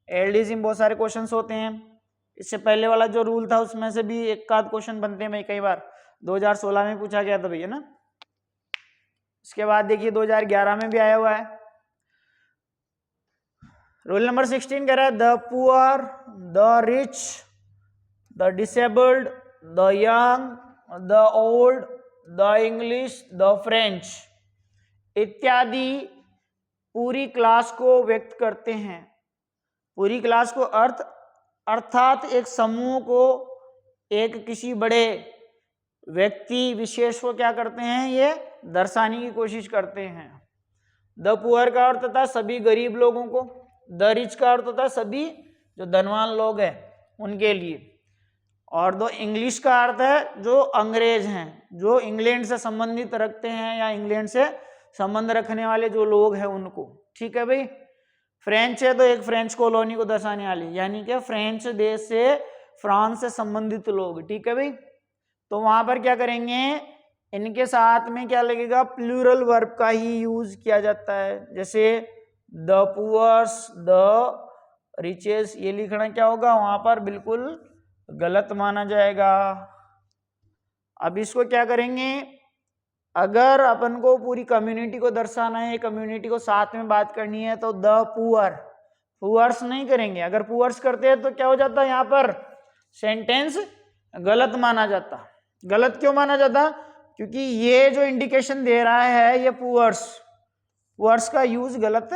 [SPEAKER 1] एलडीसी में बहुत सारे क्वेश्चंस होते हैं, इससे पहले वाला जो रूल था उसमें से भी एक आध क्वेश्चन बनते हैं भाई, कई बार 2016 में पूछा गया था भैया ना। इसके बाद देखिए 2011 में भी आया हुआ है। रूल नंबर 16 कह रहा है the poor, the rich, the disabled, the young, the old, the English, the French इत्यादि पूरी क्लास को व्यक्त करते हैं। पूरी क्लास को अर्थात एक समूह को, एक किसी बड़े व्यक्ति विशेष को क्या करते हैं? ये दर्शाने की कोशिश करते हैं। द पुअर का अर्थ होता है सभी गरीब लोगों को, द रिच का अर्थ होता है सभी जो धनवान लोग हैं उनके लिए, और द इंग्लिश का अर्थ है जो अंग्रेज हैं, जो इंग्लैंड से संबंधित रखते हैं या इंग्लैंड से संबंध रखने वाले जो लोग हैं उनको। ठीक है भाई। फ्रेंच है तो एक फ्रेंच कॉलोनी को दर्शाने वाली, यानी कि फ्रेंच देश से, फ्रांस से संबंधित लोग। ठीक है भाई, तो वहां पर क्या करेंगे? इनके साथ में क्या लगेगा? प्लूरल वर्ब का ही यूज किया जाता है। जैसे द पुअर्स, द रिचेस, ये लिखना क्या होगा? वहां पर बिल्कुल गलत माना जाएगा। अब इसको क्या करेंगे? अगर अपन को पूरी कम्युनिटी को दर्शाना है, कम्युनिटी को साथ में बात करनी है तो द पुअर, पुअर्स नहीं करेंगे। अगर पुअर्स करते हैं तो क्या हो जाता है? यहाँ पर सेंटेंस गलत माना जाता। गलत क्यों माना जाता? क्योंकि ये जो इंडिकेशन दे रहा है ये पुअर्स, पुअर्स का यूज गलत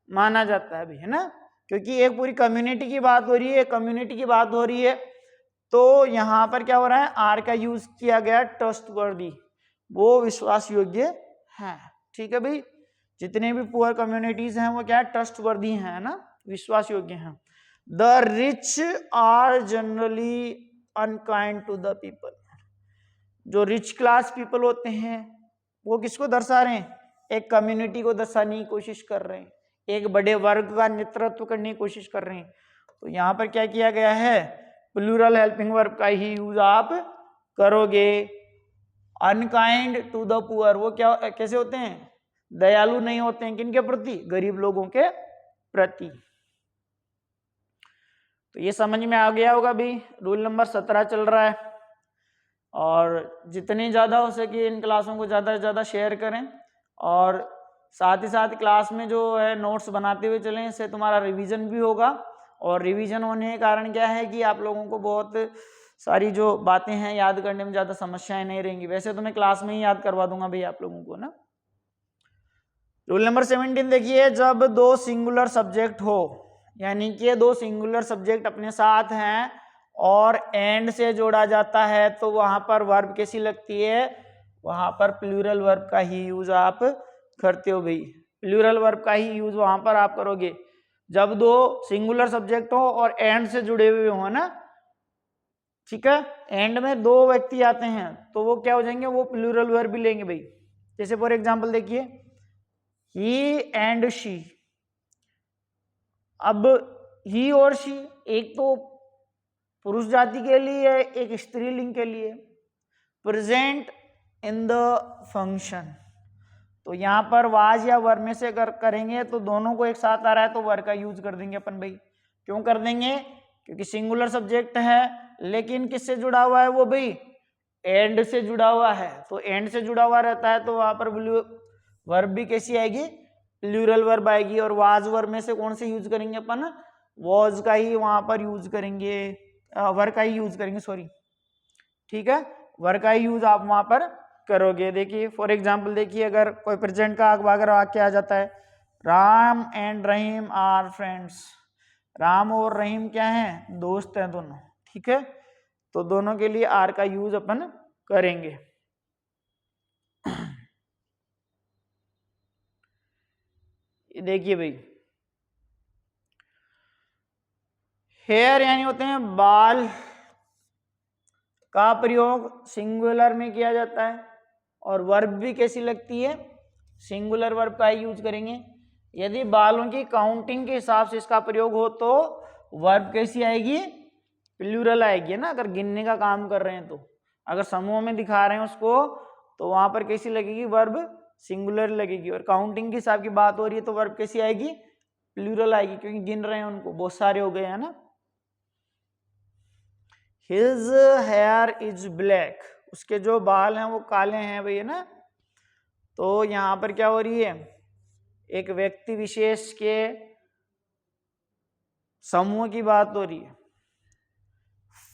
[SPEAKER 1] माना जाता है भी, है ना। क्योंकि एक पूरी कम्युनिटी की बात हो रही है, कम्युनिटी की बात हो रही है, तो यहाँ पर क्या हो रहा है? आर का यूज किया गया ट्रस्टवर्दी, वो विश्वास योग्य है। ठीक है भाई, जितने भी पुअर कम्युनिटीज हैं वो क्या? ट्रस्टवर्दी हैं ना, विश्वास योग्य हैं। The rich are generally unkind to the people. जो रिच क्लास पीपल होते हैं वो किसको दर्शा रहे हैं? एक कम्युनिटी को दर्शाने की कोशिश कर रहे हैं, एक बड़े वर्ग का नेतृत्व करने की कोशिश कर रहे हैं। तो यहाँ पर क्या किया गया है? प्लूरल हेल्पिंग वर्ब का ही यूज आप करोगे। अनकाइंड टू द पुअर, वो क्या कैसे होते हैं, दयालु नहीं होते हैं, किनके प्रति, गरीब लोगों के प्रति। तो ये समझ में आ गया होगा भाई। रूल नंबर 17 चल रहा है, और जितनी ज़्यादा हो सके इन क्लासों को ज़्यादा से ज़्यादा शेयर करें, और साथ ही साथ क्लास में जो है नोट्स बनाते हुए चलें, इससे तुम्हारा रिवीजन भी होगा। और रिवीजन होने के कारण क्या है कि आप लोगों को बहुत सारी जो बातें हैं याद करने में ज़्यादा समस्याएं नहीं रहेंगी। वैसे तो मैं क्लास में ही याद करवा दूंगा भाई आप लोगों को ना। रूल नंबर 17 देखिए, जब दो सिंगुलर सब्जेक्ट हो, यानी कि दो सिंगुलर सब्जेक्ट अपने साथ हैं और एंड से जोड़ा जाता है, तो वहां पर वर्ब कैसी लगती है, वहां पर प्लूरल वर्ब का ही यूज आप करते हो भाई। प्लूरल वर्ब का ही यूज वहां पर आप करोगे जब दो सिंगुलर सब्जेक्ट हो और एंड से जुड़े हुए हो ना, ठीक है। एंड में दो व्यक्ति आते हैं तो वो क्या हो जाएंगे, वो प्लूरल वर्ब भी लेंगे भाई। जैसे फॉर एग्जांपल देखिए, ही एंड शी। अब ही और शी एक तो पुरुष जाति के लिए, एक स्त्रीलिंग के लिए। प्रेजेंट इन द फंक्शन, तो यहाँ पर वाज या वर में से करेंगे तो दोनों को एक साथ आ रहा है तो वर का यूज कर देंगे अपन भाई। क्यों कर देंगे, क्योंकि सिंगुलर सब्जेक्ट है, लेकिन किससे जुड़ा हुआ है वो भाई, एंड से जुड़ा हुआ है। तो एंड से जुड़ा हुआ रहता है तो वहां पर वर्ब भी कैसी आएगी, प्लूरल वर्ब आएगी। और वाज वर्ब में से कौन से यूज करेंगे अपन, वॉज का ही वहां पर यूज करेंगे, वर का ही यूज करेंगे, सॉरी, ठीक है, वर का ही यूज आप वहां पर करोगे। देखिए फॉर एग्जाम्पल देखिए, अगर कोई प्रेजेंट का अगर वाक्य आ जाता है, Ram and Rahim are friends, Ram और रहीम क्या हैं, दोस्त हैं दोनों, ठीक है। तो दोनों के लिए आर का यूज अपन करेंगे। देखिए भाई, हेयर यानी होते हैं बाल, का प्रयोग सिंगुलर में किया जाता है, और वर्ब भी कैसी लगती है, सिंगुलर वर्ब का ही यूज करेंगे। यदि बालों की काउंटिंग के हिसाब से इसका प्रयोग हो तो वर्ब कैसी आएगी, प्लूरल आएगी ना। अगर गिनने का काम कर रहे हैं तो, अगर समूह में दिखा रहे हैं उसको तो वहां पर कैसी लगेगी, वर्ब सिंगुलर लगेगी। और काउंटिंग के हिसाब की बात हो रही है तो वर्ब कैसी आएगी, प्लूरल आएगी, क्योंकि गिन रहे हैं उनको, बहुत सारे हो गए हैं ना। His hair is black, उसके जो बाल हैं वो काले हैं भैया ना। तो यहां पर क्या हो रही है, एक व्यक्ति विशेष के समूह की बात हो रही है।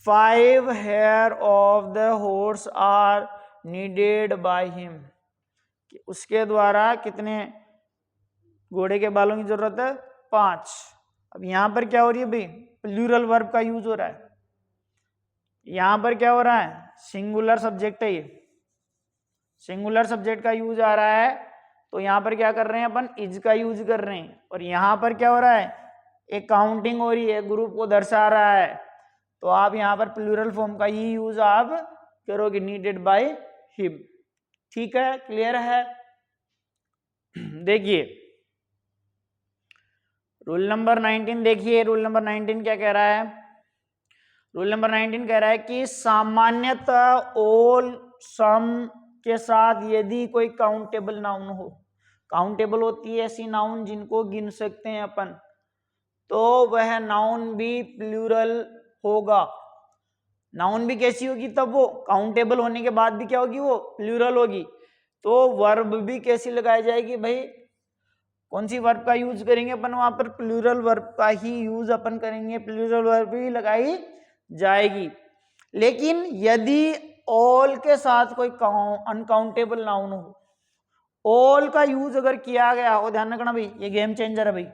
[SPEAKER 1] 5 hair of the horse are needed by him, उसके द्वारा कितने घोड़े के बालों की जरूरत है, 5। अब यहां पर क्या हो रही है भाई, प्लूरल वर्ब का यूज हो रहा है। यहां पर क्या हो रहा है, सिंगुलर सब्जेक्ट है, ये सिंगुलर सब्जेक्ट का यूज आ रहा है, तो यहां पर क्या कर रहे हैं अपन, इज का यूज कर रहे हैं। और यहां पर क्या हो रहा है, एक काउंटिंग हो रही है, ग्रुप को दर्शा रहा है, तो आप यहां पर प्लूरल फॉर्म का ही यूज आप करोगे, नीडेड बाय हिम, ठीक है, क्लियर है। देखिए रूल नंबर 19 देखिए, रूल नंबर 19 क्या कह रहा है, रूल नंबर 19 कह रहा है कि सामान्यतः ऑल, सम के साथ यदि कोई काउंटेबल नाउन हो, काउंटेबल होती है ऐसी नाउन जिनको गिन सकते हैं अपन, तो वह नाउन भी प्लूरल होगा। नाउन भी कैसी होगी, तब वो काउंटेबल होने के बाद भी क्या होगी, वो प्लूरल होगी। तो वर्ब भी कैसी लगाई जाएगी भाई, कौन सी वर्ब का यूज करेंगे अपन, वहां पर प्लूरल वर्ब का ही यूज अपन करेंगे, प्लूरल वर्ब भी लगाई जाएगी। लेकिन यदि ऑल के साथ कोई अनकाउंटेबल नाउन हो, ऑल का यूज अगर किया गया हो, ध्यान रखना भाई, ये गेम चेंजर है भाई।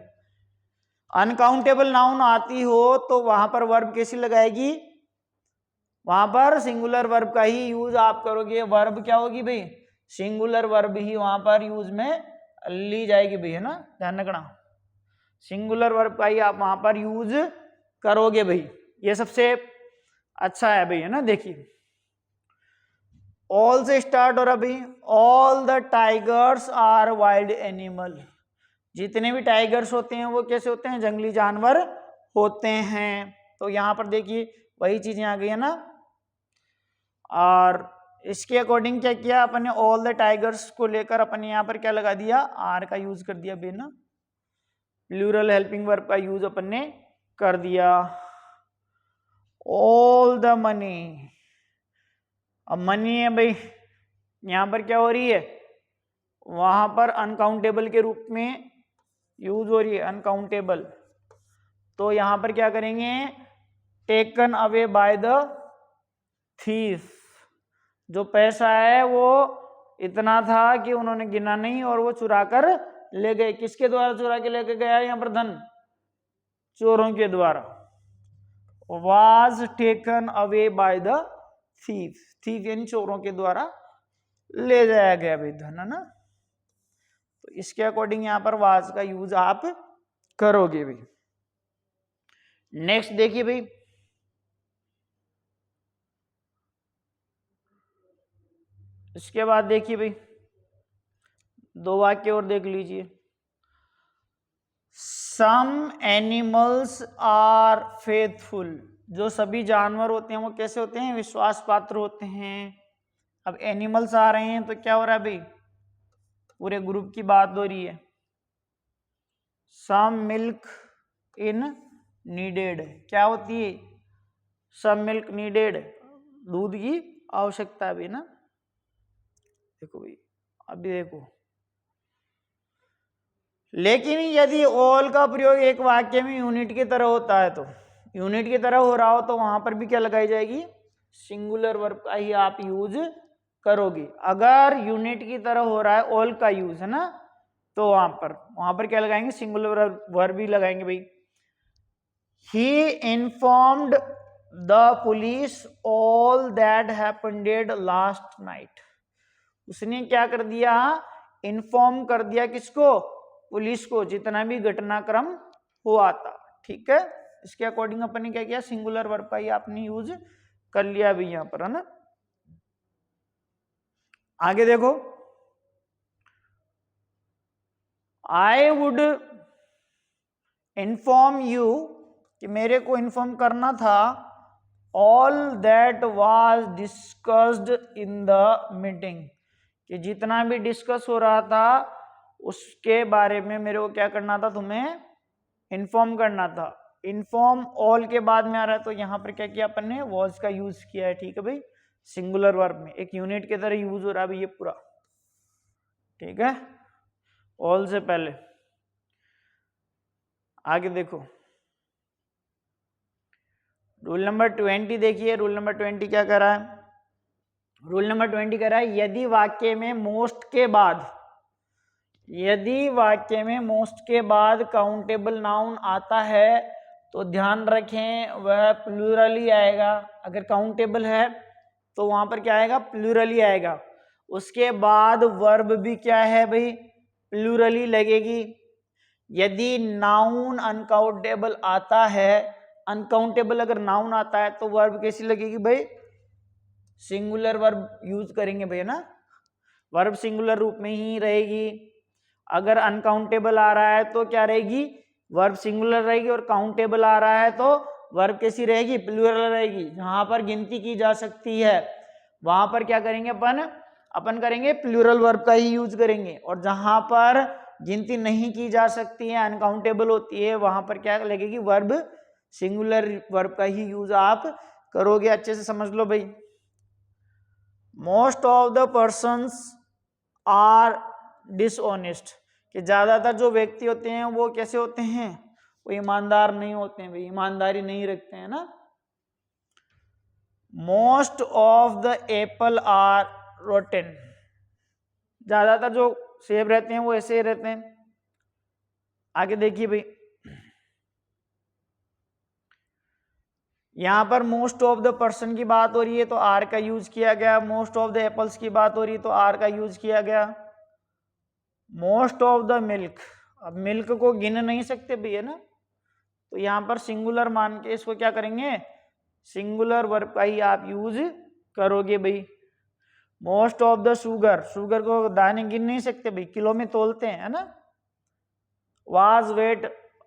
[SPEAKER 1] अनकाउंटेबल नाउन आती हो तो वहां पर वर्ब कैसी लगाएगी, वहां पर सिंगुलर वर्ब का ही यूज आप करोगे। वर्ब क्या होगी भाई, सिंगुलर वर्ब ही वहां पर यूज में ली जाएगी भाई, है ना, ध्यान रखना, सिंगुलर वर्ब का ही आप वहां पर यूज करोगे भाई, ये सबसे अच्छा है भाई, है ना। देखिए ऑल से स्टार्ट हो रहा भाई, all the tigers are wild animal, जितने भी टाइगर्स होते हैं वो कैसे होते हैं, जंगली जानवर होते हैं। तो यहां पर देखिए वही चीजें आ गई है ना। और इसके अकॉर्डिंग क्या किया अपन ने, ऑल द टाइगर्स को लेकर अपन ने यहाँ पर क्या लगा दिया, आर का यूज कर दिया बिना, प्लूरल हेल्पिंग वर्ब का यूज अपन ने कर दिया। ऑल द मनी, अब मनी है भाई, यहां पर क्या हो रही है, वहां पर अनकाउंटेबल के रूप में यूज हो रही है, अनकाउंटेबल। तो यहां पर क्या करेंगे, taken away by the thief, जो पैसा है वो इतना था कि उन्होंने गिना नहीं और वो चुरा कर ले गए। किसके द्वारा चुरा के लेके गया यहां पर धन, चोरों के द्वारा। Was taken away by the thief, thief यानी चोरों के द्वारा ले जाया गया भाई धन, है ना। तो इसके अकॉर्डिंग यहां पर वाज का यूज आप करोगे भाई। नेक्स्ट देखिए भाई, इसके बाद देखिए भाई, दो वाक्य और देख लीजिए। सम एनिमल्स आर फेथफुल, जो सभी जानवर होते हैं वो कैसे होते हैं, विश्वास पात्र होते हैं। अब एनिमल्स आ रहे हैं तो क्या हो रहा है भाई, पूरे ग्रुप की बात हो रही है। सम मिल्क इन नीडेड, क्या होती है, सम मिल्क नीडेड, दूध की आवश्यकता है भाई ना। देखो भाई, अभी देखो, लेकिन यदि ऑल का प्रयोग एक वाक्य में यूनिट की तरह होता है, तो यूनिट की तरह हो रहा हो तो वहां पर भी क्या लगाई जाएगी, सिंगुलर वर्ब का ही आप यूज करोगे। अगर यूनिट की तरह हो रहा है ऑल का यूज, है ना, तो वहां पर क्या लगाएंगे, सिंगुलर वर्ब भी लगाएंगे भाई। He informed the police all that happened last night, उसने क्या कर दिया, इन्फॉर्म कर दिया किसको, पुलिस को, जितना भी घटनाक्रम हुआ था। ठीक है, इसके अकॉर्डिंग अपन ने क्या किया, सिंगुलर वर्ब का ही आपने यूज कर लिया भी यहां पर, है ना। आगे देखो, आई वुड इन्फॉर्म यू, कि मेरे को इन्फॉर्म करना था, all that was discussed in the meeting, कि जितना भी डिस्कस हो रहा था उसके बारे में मेरे को क्या करना था, तुम्हें इन्फॉर्म करना था। इन्फॉर्म ऑल के बाद में आ रहा है, तो यहां पर क्या किया अपन ने, वॉज का यूज किया है। ठीक है भाई, सिंगुलर वर्ब में एक यूनिट की तरह यूज हो रहा है भाई ये पूरा। ठीक है, ऑल से पहले। आगे देखो, रूल नंबर 20 देखिए, रूल नंबर 20 क्या कर रहा है, रूल नंबर 20 कह रहा है, यदि वाक्य में मोस्ट के बाद, यदि वाक्य में मोस्ट के बाद काउंटेबल नाउन आता है तो ध्यान रखें वह प्लूरली आएगा। अगर काउंटेबल है तो वहां पर क्या आएगा, प्लूरली आएगा। उसके बाद वर्ब भी क्या है भाई, प्लूरली लगेगी। यदि नाउन अनकाउंटेबल आता है, अनकाउंटेबल अगर नाउन आता है तो वर्ब कैसी लगेगी भाई, सिंगुलर वर्ब यूज करेंगे भैया ना, वर्ब सिंगुलर रूप में ही रहेगी। अगर अनकाउंटेबल आ रहा है तो क्या रहेगी, वर्ब सिंगुलर रहेगी, और काउंटेबल आ रहा है तो वर्ब कैसी रहेगी, प्लूरल रहेगी। जहां पर गिनती की जा सकती है वहां पर क्या करेंगे अपन करेंगे प्लूरल वर्ब का ही यूज करेंगे, और जहां पर गिनती नहीं की जा सकती है, अनकाउंटेबल होती है, वहां पर क्या लगेगी, वर्ब सिंगुलर वर्ब का ही यूज आप करोगे। अच्छे से समझ लो भाई। Most of the persons are dishonest, कि ज्यादातर जो व्यक्ति होते हैं वो कैसे होते हैं, वो ईमानदार नहीं होते हैं भाई, ईमानदारी नहीं रखते हैं ना। Most of the apple are rotten, ज्यादातर जो सेब रहते हैं वो ऐसे ही रहते हैं। आगे देखिए भाई, यहां पर मोस्ट ऑफ द पर्सन की बात हो रही है तो आर का यूज किया गया, मोस्ट ऑफ द एप्पल्स की बात हो रही है तो आर का यूज किया गया। मोस्ट ऑफ द मिल्क, अब मिल्क को गिन नहीं सकते भैया ना, तो यहां पर सिंगुलर मान के इसको क्या करेंगे, सिंगुलर वर्ब का ही आप यूज करोगे भाई। Most of the sugar, sugar को दाने गिन नहीं सकते भाई, किलो में तोलते हैं, है ना। वाज वेट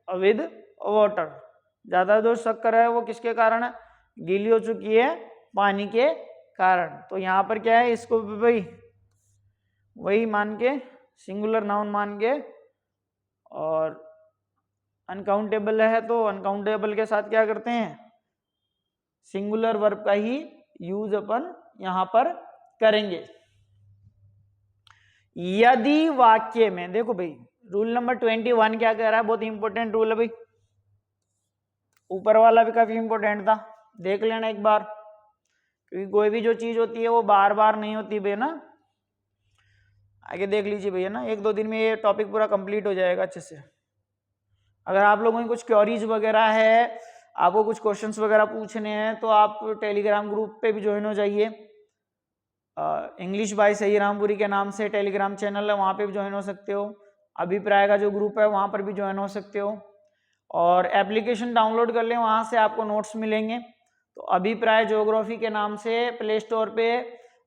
[SPEAKER 1] विद वाटर, ज्यादा जो शक्कर है वो किसके कारण है, गीली हो चुकी है पानी के कारण। तो यहाँ पर क्या है, इसको भी भाई वही मान के, सिंगुलर नाउन मान के, और अनकाउंटेबल है तो अनकाउंटेबल के साथ क्या करते हैं, सिंगुलर वर्ब का ही यूज अपन यहां पर करेंगे। यदि वाक्य में, देखो भाई रूल नंबर 21 क्या कह रहा है, बहुत इंपॉर्टेंट रूल है भाई, ऊपर वाला भी काफी इंपॉर्टेंट था, देख लेना एक बार, क्योंकि कोई भी जो चीज होती है वो बार बार नहीं होती भैया ना। आगे देख लीजिए भैया ना, 1-2 दिन में ये टॉपिक पूरा कंप्लीट हो जाएगा अच्छे से। अगर आप लोगों की कुछ क्वेरीज वगैरह है, आपको कुछ क्वेश्चंस वगैरह पूछने हैं, तो आप टेलीग्राम ग्रुप पे भी ज्वाइन हो जाइए। इंग्लिश बाय सही रामपुरी के नाम से टेलीग्राम चैनल है, वहाँ पे भी ज्वाइन हो सकते हो। अभिप्राय का जो ग्रुप है वहाँ पर भी ज्वाइन हो सकते हो, और एप्लीकेशन डाउनलोड कर लें, वहाँ से आपको नोट्स मिलेंगे। तो अभिप्राय ज्योग्राफी के नाम से प्ले स्टोर पे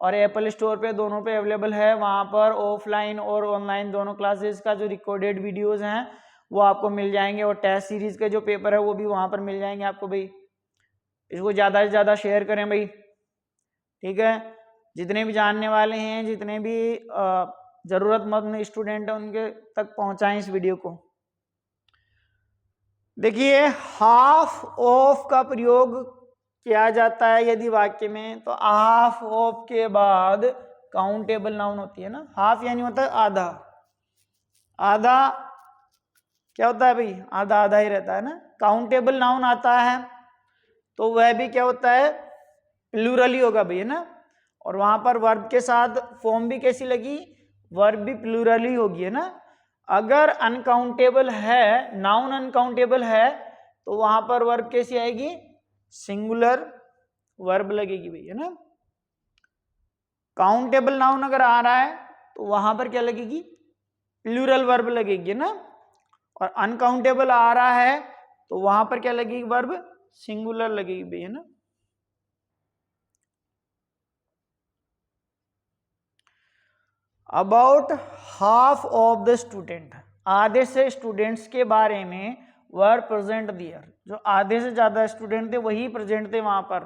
[SPEAKER 1] और एप्पल स्टोर पे दोनों पे अवेलेबल है। वहाँ पर ऑफलाइन और ऑनलाइन दोनों क्लासेस का जो रिकॉर्डेड वीडियोज़ हैं वो आपको मिल जाएंगे, और टेस्ट सीरीज के जो पेपर है वो भी वहाँ पर मिल जाएंगे आपको भाई। इसको ज़्यादा से ज़्यादा शेयर करें भाई, ठीक है। जितने भी जानने वाले हैं, जितने भी ज़रूरतमंद स्टूडेंट हैं, उनके तक पहुँचाएं इस वीडियो को। देखिए हाफ ऑफ का प्रयोग किया जाता है यदि वाक्य में, तो हाफ ऑफ के बाद काउंटेबल नाउन होती है ना। हाफ यानी होता है आधा, आधा क्या होता है भाई, आधा आधा ही रहता है ना। काउंटेबल नाउन आता है तो वह भी क्या होता है, प्लूरल ही होगा भैया ना। और वहां पर वर्ब के साथ फॉर्म भी कैसी लगी, वर्ब भी प्लूरल ही होगी, है ना। अगर अनकाउंटेबल है, नाउन अनकाउंटेबल है, तो वहां पर वर्ब कैसी आएगी, सिंगुलर वर्ब लगेगी भैया ना। काउंटेबल नाउन अगर आ रहा है तो वहां पर क्या लगेगी, प्लूरल वर्ब लगेगी ना। और अनकाउंटेबल आ रहा है तो वहां पर क्या लगेगी, वर्ब सिंगुलर लगेगी भैया ना। About half of the student, आधे से स्टूडेंट्स के बारे में वर प्रेजेंट दियर, जो आधे से ज्यादा स्टूडेंट थे वही प्रेजेंट थे वहां पर,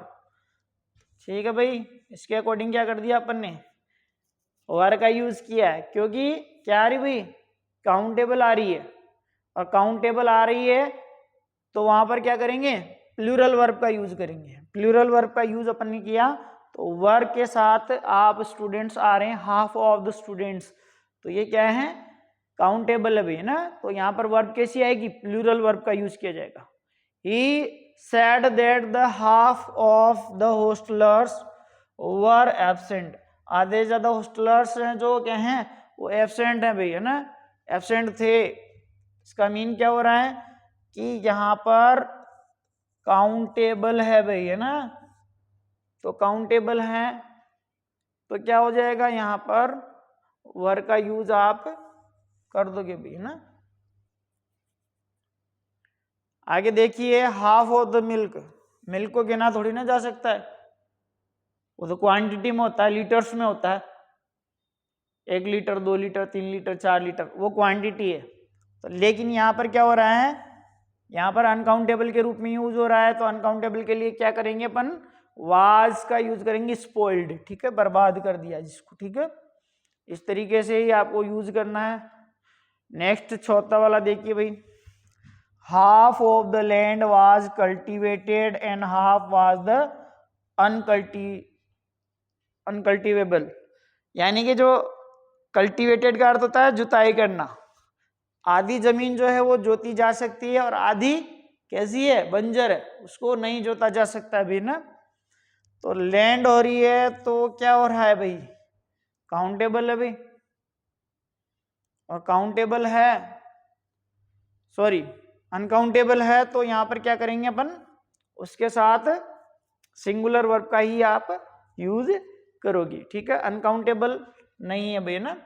[SPEAKER 1] ठीक है भाई। इसके अकॉर्डिंग क्या कर दिया अपन ने, वर का यूज किया है, क्योंकि क्या आ रही भाई, काउंटेबल आ रही है, और काउंटेबल आ रही है तो वहां पर क्या करेंगे, प्लूरल वर्ब का यूज करेंगे। प्लूरल वर्ब का यूज अपन ने किया तो वर्ब के साथ आप स्टूडेंट्स आ रहे हैं, हाफ ऑफ द स्टूडेंट्स, तो ये क्या है, काउंटेबल है भैया ना। तो यहाँ पर वर्ब कैसी आएगी, प्लूरल वर्ब का यूज किया जाएगा। ही said that the half of the hostelers were absent, आधे ज्यादा हॉस्टलर्स हैं जो क्या हैं, वो एबसेंट हैं भैया ना, एबसेंट थे। इसका मीन क्या हो रहा है कि यहाँ पर काउंटेबल है भैया ना, तो काउंटेबल है तो क्या हो जाएगा, यहाँ पर वर का यूज आप कर दोगे भैया ना। आगे देखिए, half of the milk, milk को गिना थोड़ी ना जा सकता है, वो तो क्वांटिटी में होता है, लीटर्स में होता है, 1 लीटर 2 लीटर 3 लीटर 4 लीटर, वो क्वांटिटी है। तो लेकिन यहाँ पर क्या हो रहा है, यहाँ पर अनकाउंटेबल के रूप में यूज हो रहा है, तो अनकाउंटेबल के लिए क्या करेंगे अपन, वाज का यूज करेंगे, स्पॉइल्ड, ठीक है, बर्बाद कर दिया जिसको, ठीक है। इस तरीके से ही आपको यूज करना है। नेक्स्ट चौथा वाला देखिए भाई, half of the land was cultivated and half was the uncultivable, यानी कि जो कल्टिवेटेड का अर्थ होता है जुताई करना, आधी जमीन जो है वो जोती जा सकती है और आधी कैसी है, बंजर है, उसको नहीं जोता जा सकता अभी ना। तो लैंड हो रही है तो क्या हो रहा है भाई, काउंटेबल है भाई, और काउंटेबल है, सॉरी अनकाउंटेबल है, तो यहां पर क्या करेंगे अपन, उसके साथ सिंगुलर वर्ब का ही आप यूज करोगे, ठीक है। अनकाउंटेबल नहीं है भाई ना,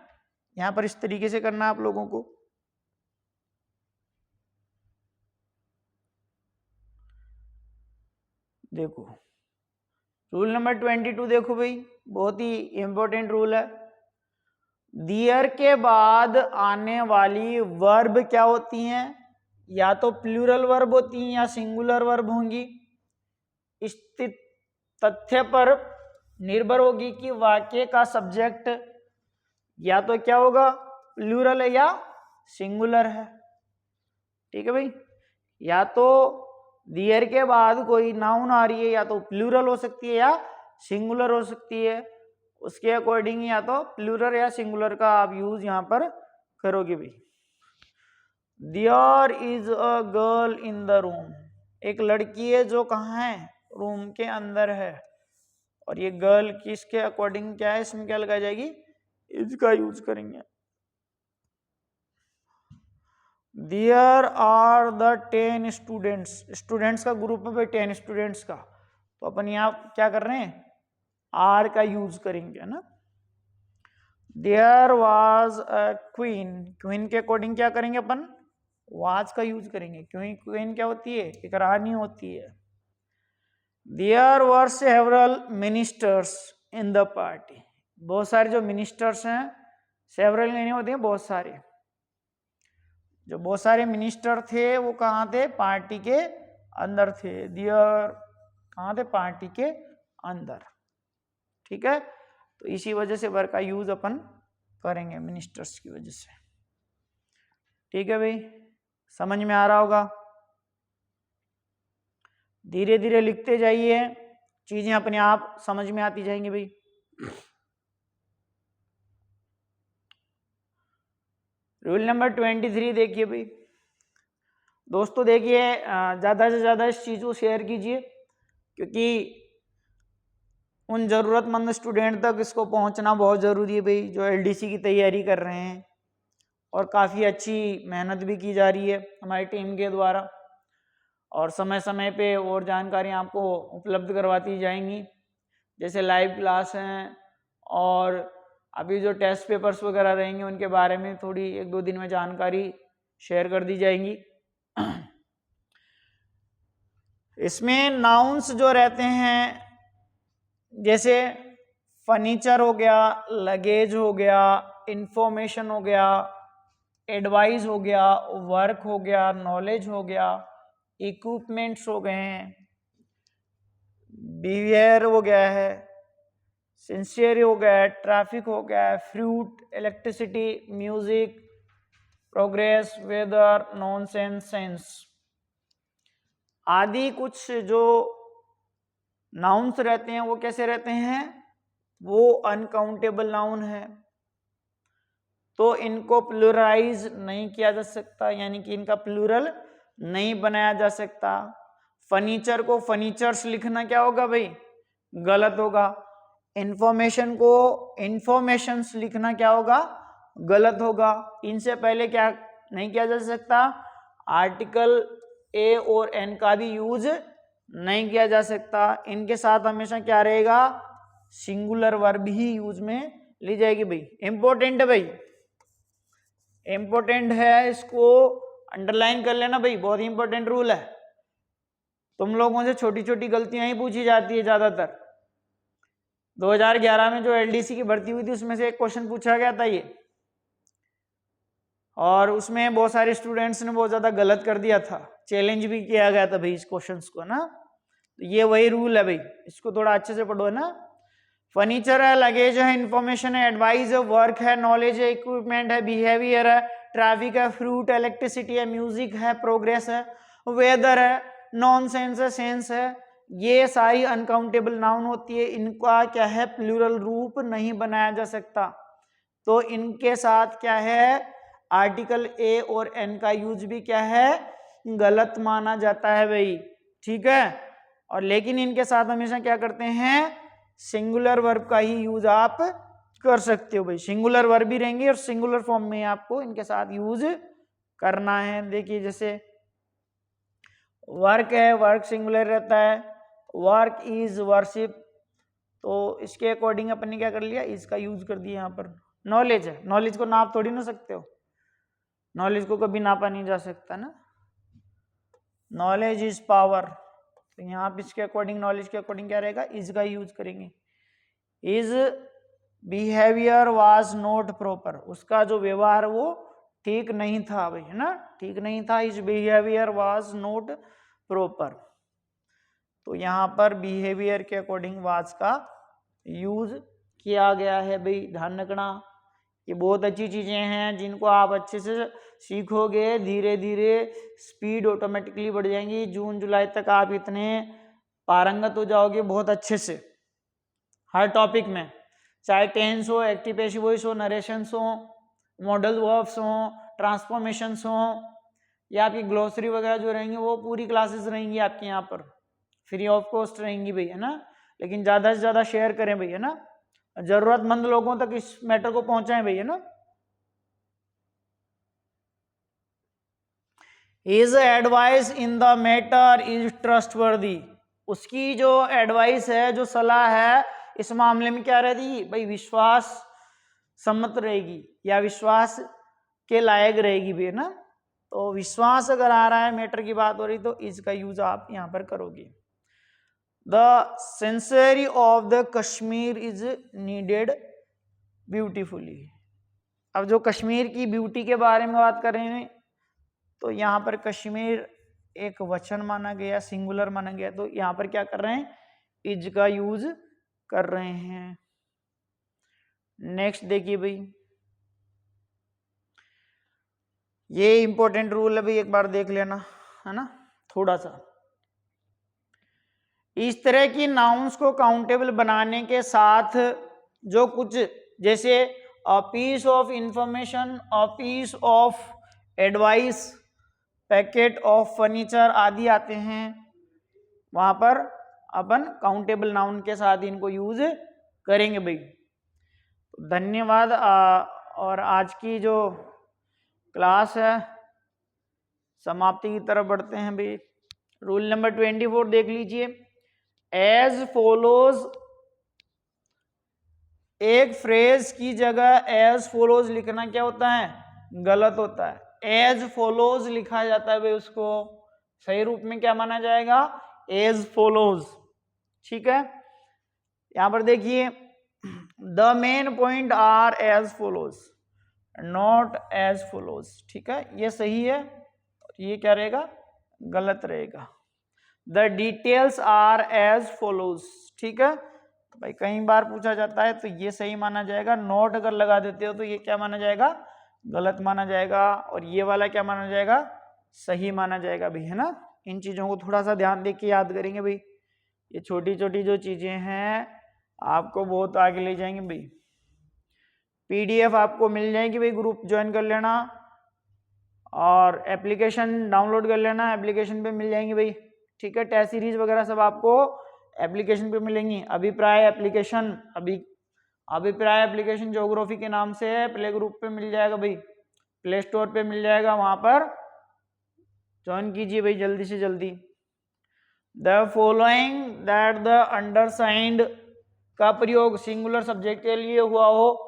[SPEAKER 1] यहां पर इस तरीके से करना आप लोगों को। देखो रूल नंबर 22 देखो भाई, बहुत ही इंपॉर्टेंट रूल है। दियर के बाद आने वाली वर्ब क्या होती हैं, या तो प्लूरल वर्ब होती हैं या सिंगुलर वर्ब होंगी। इस तथ्य पर निर्भर होगी कि वाक्य का सब्जेक्ट या तो क्या होगा, प्लूरल है या सिंगुलर है। ठीक है भाई, या तो देयर के बाद कोई नाउन आ रही है, या तो प्लूरल हो सकती है या सिंगुलर हो सकती है, उसके अकॉर्डिंग या तो प्लूरल या सिंगुलर का आप यूज यहां पर करोगे भाई। There is a girl in the room, एक लड़की है जो कहाँ है, रूम के अंदर है। और ये गर्ल किसके अकॉर्डिंग क्या है, इसमें क्या लगाई जाएगी, इज का यूज करेंगे। There are the 10 students, students का ग्रुप है भाई 10 स्टूडेंट्स का, तो अपन यहाँ क्या कर रहे हैं, आर का यूज करेंगे ना। There was a queen, queen के अकॉर्डिंग क्या करेंगे अपन, वाज का यूज करेंगे, क्योंकि क्वीन क्या होती है, एक रानी होती है। There were several ministers in the party, बहुत सारे जो मिनिस्टर्स हैं, सेवरल नहीं होते हैं, बहुत सारे, जो बहुत सारे मिनिस्टर थे वो कहाँ थे, पार्टी के अंदर थे। देयर कहाँ थे, पार्टी के अंदर। ठीक है, तो इसी वजह से वर का यूज अपन करेंगे मिनिस्टर्स की वजह से। ठीक है भाई, समझ में आ रहा होगा। धीरे धीरे लिखते जाइए, चीजें अपने आप समझ में आती जाएंगी भाई। रूल नंबर 23 देखिए भाई दोस्तों, देखिए ज़्यादा से ज़्यादा इस चीज़ को शेयर कीजिए, क्योंकि उन ज़रूरतमंद स्टूडेंट तक इसको पहुंचना बहुत ज़रूरी है भाई, जो एलडीसी की तैयारी कर रहे हैं, और काफ़ी अच्छी मेहनत भी की जा रही है हमारी टीम के द्वारा, और समय समय पे और जानकारी आपको उपलब्ध करवाती जाएंगी, जैसे लाइव क्लास हैं, और अभी जो टेस्ट पेपर्स वगैरह रहेंगे उनके बारे में थोड़ी 1-2 दिन में जानकारी शेयर कर दी जाएंगी। इसमें नाउन्स जो रहते हैं, जैसे फर्नीचर हो गया, लगेज हो गया, इंफॉर्मेशन हो गया, एडवाइस हो गया, वर्क हो गया, नॉलेज हो गया, इक्विपमेंट्स हो गए हैं, बिहेवियर हो गया है, सिंसियर हो गया है, ट्रैफिक हो गया है, fruit, electricity, music, progress, weather, nonsense, sense आदि कुछ जो नाउन्स रहते हैं वो कैसे रहते हैं, वो अनकाउंटेबल नाउन है, तो इनको प्लूरलाइज नहीं किया जा सकता, यानी कि इनका प्लूरल नहीं बनाया जा सकता। फर्नीचर को फर्नीचर्स लिखना क्या होगा भाई, गलत होगा। इंफॉर्मेशन को इंफॉर्मेशंस लिखना क्या होगा, गलत होगा। इनसे पहले क्या नहीं किया जा सकता, आर्टिकल ए और एन का भी यूज नहीं किया जा सकता। इनके साथ हमेशा क्या रहेगा, सिंगुलर वर्ब ही यूज में ली जाएगी भाई। इंपॉर्टेंट है भाई, इंपॉर्टेंट है, इसको अंडरलाइन कर लेना भाई, बहुत इंपॉर्टेंट रूल है। तुम लोगों से छोटी छोटी गलतियां ही पूछी जाती है ज्यादातर। 2011 में जो एलडीसी की भर्ती हुई थी उसमें से एक क्वेश्चन पूछा गया था ये, और उसमें बहुत सारे स्टूडेंट्स ने बहुत ज्यादा गलत कर दिया था, चैलेंज भी किया गया था भाई इस क्वेश्चंस को ना। तो ये वही रूल है भाई, इसको थोड़ा अच्छे से पढ़ो ना। फर्नीचर है, लगेज है, इंफॉर्मेशन है, एडवाइस है, वर्क है, नॉलेज है, इक्विपमेंट है, बिहेवियर है, ट्रैफिक है, फ्रूट, इलेक्ट्रिसिटी है, म्यूजिक है, प्रोग्रेस है, वेदर है, नॉनसेंस है, सेंस है, ये सारी अनकाउंटेबल नाउन होती है। इनका क्या है, प्लूरल रूप नहीं बनाया जा सकता, तो इनके साथ क्या है, आर्टिकल ए और एन का यूज भी क्या है, गलत माना जाता है भाई। ठीक है, और लेकिन इनके साथ हमेशा क्या करते हैं, सिंगुलर वर्ब का ही यूज आप कर सकते हो भाई। सिंगुलर वर्ब भी रहेंगे और सिंगुलर फॉर्म में आपको इनके साथ यूज करना है। देखिए जैसे वर्क है, वर्क सिंगुलर रहता है, वर्क इज वर्शिप, तो इसके अकॉर्डिंग अपन ने क्या कर लिया, इसका यूज कर दिया यहाँ पर। नॉलेज है, नॉलेज को नाप थोड़ी ना सकते हो, नॉलेज को कभी नापा नहीं जा सकता ना। नॉलेज इज पावर, तो यहाँ पे इसके अकॉर्डिंग, नॉलेज के अकॉर्डिंग क्या रहेगा, इज का यूज करेंगे। Is behaviour was not proper, उसका जो व्यवहार वो ठीक नहीं था भाई, है ना, ठीक नहीं था। Is behaviour was not proper, तो यहाँ पर बिहेवियर के अकॉर्डिंग वाज का यूज किया गया है भाई, ध्यान रखना। ये बहुत अच्छी चीजें हैं जिनको आप अच्छे से सीखोगे, धीरे धीरे स्पीड ऑटोमेटिकली बढ़ जाएंगी। जून जुलाई तक आप इतने पारंगत हो जाओगे बहुत अच्छे से हर टॉपिक में, चाहे टेंस हो, एक्टिव पैसिव वॉइस हो, नरेशंस हो, मॉडल वर्ब्स हो, ट्रांसफॉर्मेशंस हो, या आपकी ग्लोसरी वगैरह जो रहेंगी वो पूरी क्लासेस रहेंगी आपके यहाँ पर, फ्री ऑफ कॉस्ट रहेंगी भाई, है ना। लेकिन ज़्यादा से ज़्यादा शेयर करें भाई, है ना, जरूरतमंद लोगों तक इस मैटर को पहुंचाएं भाई, है ना। His advice in the matter is trustworthy, उसकी जो एडवाइस है, जो सलाह है इस मामले में क्या रहेगी भाई, विश्वास सम्मत रहेगी या विश्वास के लायक रहेगी भी, है ना। तो विश्वास अगर आ रहा है, मैटर की बात हो रही, तो इसका यूज आप यहां पर करोगे। The sensory of the Kashmir is needed beautifully. अब जो कश्मीर की ब्यूटी के बारे में बात कर रहे हैं, तो यहाँ पर कश्मीर एक वचन माना गया, सिंगुलर माना गया, तो यहाँ पर क्या कर रहे हैं, इज का यूज कर रहे हैं। नेक्स्ट देखिए भाई, ये इंपॉर्टेंट रूल है भाई, एक बार देख लेना, है ना, थोड़ा सा। इस तरह की नाउन्स को काउंटेबल बनाने के साथ जो कुछ जैसे a piece of information, a piece of advice, packet of furniture आदि आते हैं, वहां पर अपन काउंटेबल नाउन के साथ इनको यूज करेंगे भाई। धन्यवाद। और आज की जो क्लास है समाप्ति की तरफ बढ़ते हैं भाई। रूल नंबर 24 देख लीजिए, एज फॉलोज, एक फ्रेज की जगह एज फॉलोज लिखना क्या होता है, गलत होता है। एज फॉलोज लिखा जाता है भाई, उसको सही रूप में क्या माना जाएगा, एज फॉलोज, ठीक है। यहां पर देखिए, the main point are as follows, not as follows, ठीक है, ये सही है, ये क्या रहेगा, गलत रहेगा। The details are as follows, ठीक है, तो भाई कई बार पूछा जाता है तो ये सही माना जाएगा, नोट अगर लगा देते हो तो ये क्या माना जाएगा, गलत माना जाएगा, और ये वाला क्या माना जाएगा, सही माना जाएगा भाई, है ना। इन चीजों को थोड़ा सा ध्यान दे के याद करेंगे भाई, ये छोटी छोटी जो चीजें हैं आपको बहुत आगे ले जाएंगे भाई। पीडीएफ आपको मिल जाएगी भाई, ग्रुप ज्वाइन कर लेना और एप्लीकेशन डाउनलोड कर लेना, एप्लीकेशन पे मिल जाएंगी भाई, ठीक है। टेस्ट सीरीज वगैरह सब आपको एप्लीकेशन पे मिलेंगी। अभिप्राय एप्लीकेशन, अभिप्राय एप्लीकेशन ज्योग्राफी के नाम से है, प्ले ग्रुप पे मिल जाएगा भाई, प्ले स्टोर पे मिल जाएगा, वहां पर ज्वाइन कीजिए भाई जल्दी से जल्दी। द फॉलोइंग दैट द अंडरसाइंड का प्रयोग सिंगुलर सब्जेक्ट के लिए हुआ हो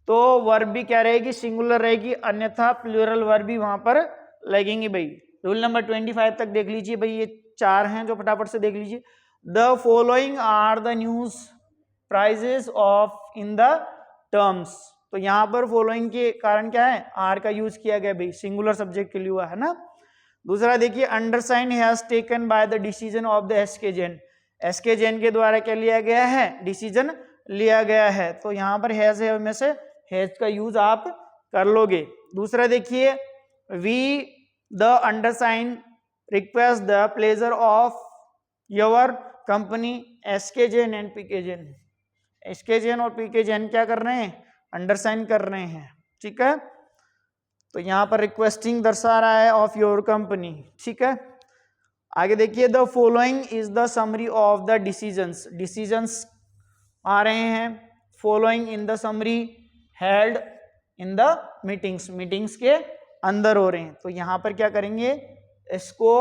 [SPEAKER 1] तो वर्ब भी क्या रहेगी, सिंगुलर रहेगी, अन्यथा प्लूरल वर्ब भी वहां पर लगेंगे भाई। रूल नंबर 25 तक देख लीजिए भाई, ये 4 हैं जो फटाफट से देख लीजिए। The following are the news prices of in the terms, तो यहाँ पर फॉलोइंग के कारण क्या है, आर का यूज किया गया भाई, सिंगुलर सब्जेक्ट के लिए हुआ है ना। दूसरा देखिए, undersigned has taken by the decision of the SK Jain, SK Jain के द्वारा क्या लिया गया है, डिसीजन लिया गया है, तो यहाँ पर हैज है में से हैज का यूज आप कर लोगे। दूसरा देखिए, we the undersigned request the pleasure of your company SK Jain and PK Jain, SK Jain और पीके जैन क्या कर रहे हैं, अंडरसाइन कर रहे हैं, ठीक है। तो यहाँ पर रिक्वेस्टिंग दर्शा रहा है ऑफ योर कंपनी, ठीक है। आगे देखिए, the following is the summary of the decisions, decisions आ रहे हैं, following in the summary held in the meetings, meetings के अंदर हो रहे हैं, तो यहाँ पर क्या करेंगे, इसको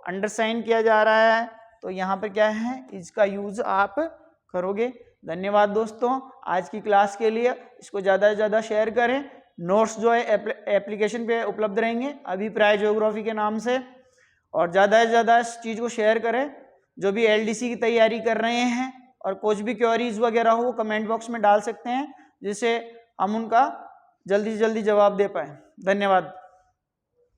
[SPEAKER 1] अंडरसाइन किया जा रहा है, तो यहाँ पर क्या है, इसका यूज आप करोगे। धन्यवाद दोस्तों आज की क्लास के लिए, इसको ज़्यादा से ज़्यादा शेयर करें। नोट्स जो है एप्लीकेशन पे उपलब्ध रहेंगे अभिप्राय ज्योग्राफी के नाम से, और ज़्यादा से ज़्यादा इस चीज़ को शेयर करें। जो भी एलडीसी की तैयारी कर रहे हैं और कुछ भी क्वेरीज वगैरह हो वो कमेंट बॉक्स में डाल सकते हैं, जिससे हम उनका जल्दी से जल्दी जवाब दे पाएँ। धन्यवाद।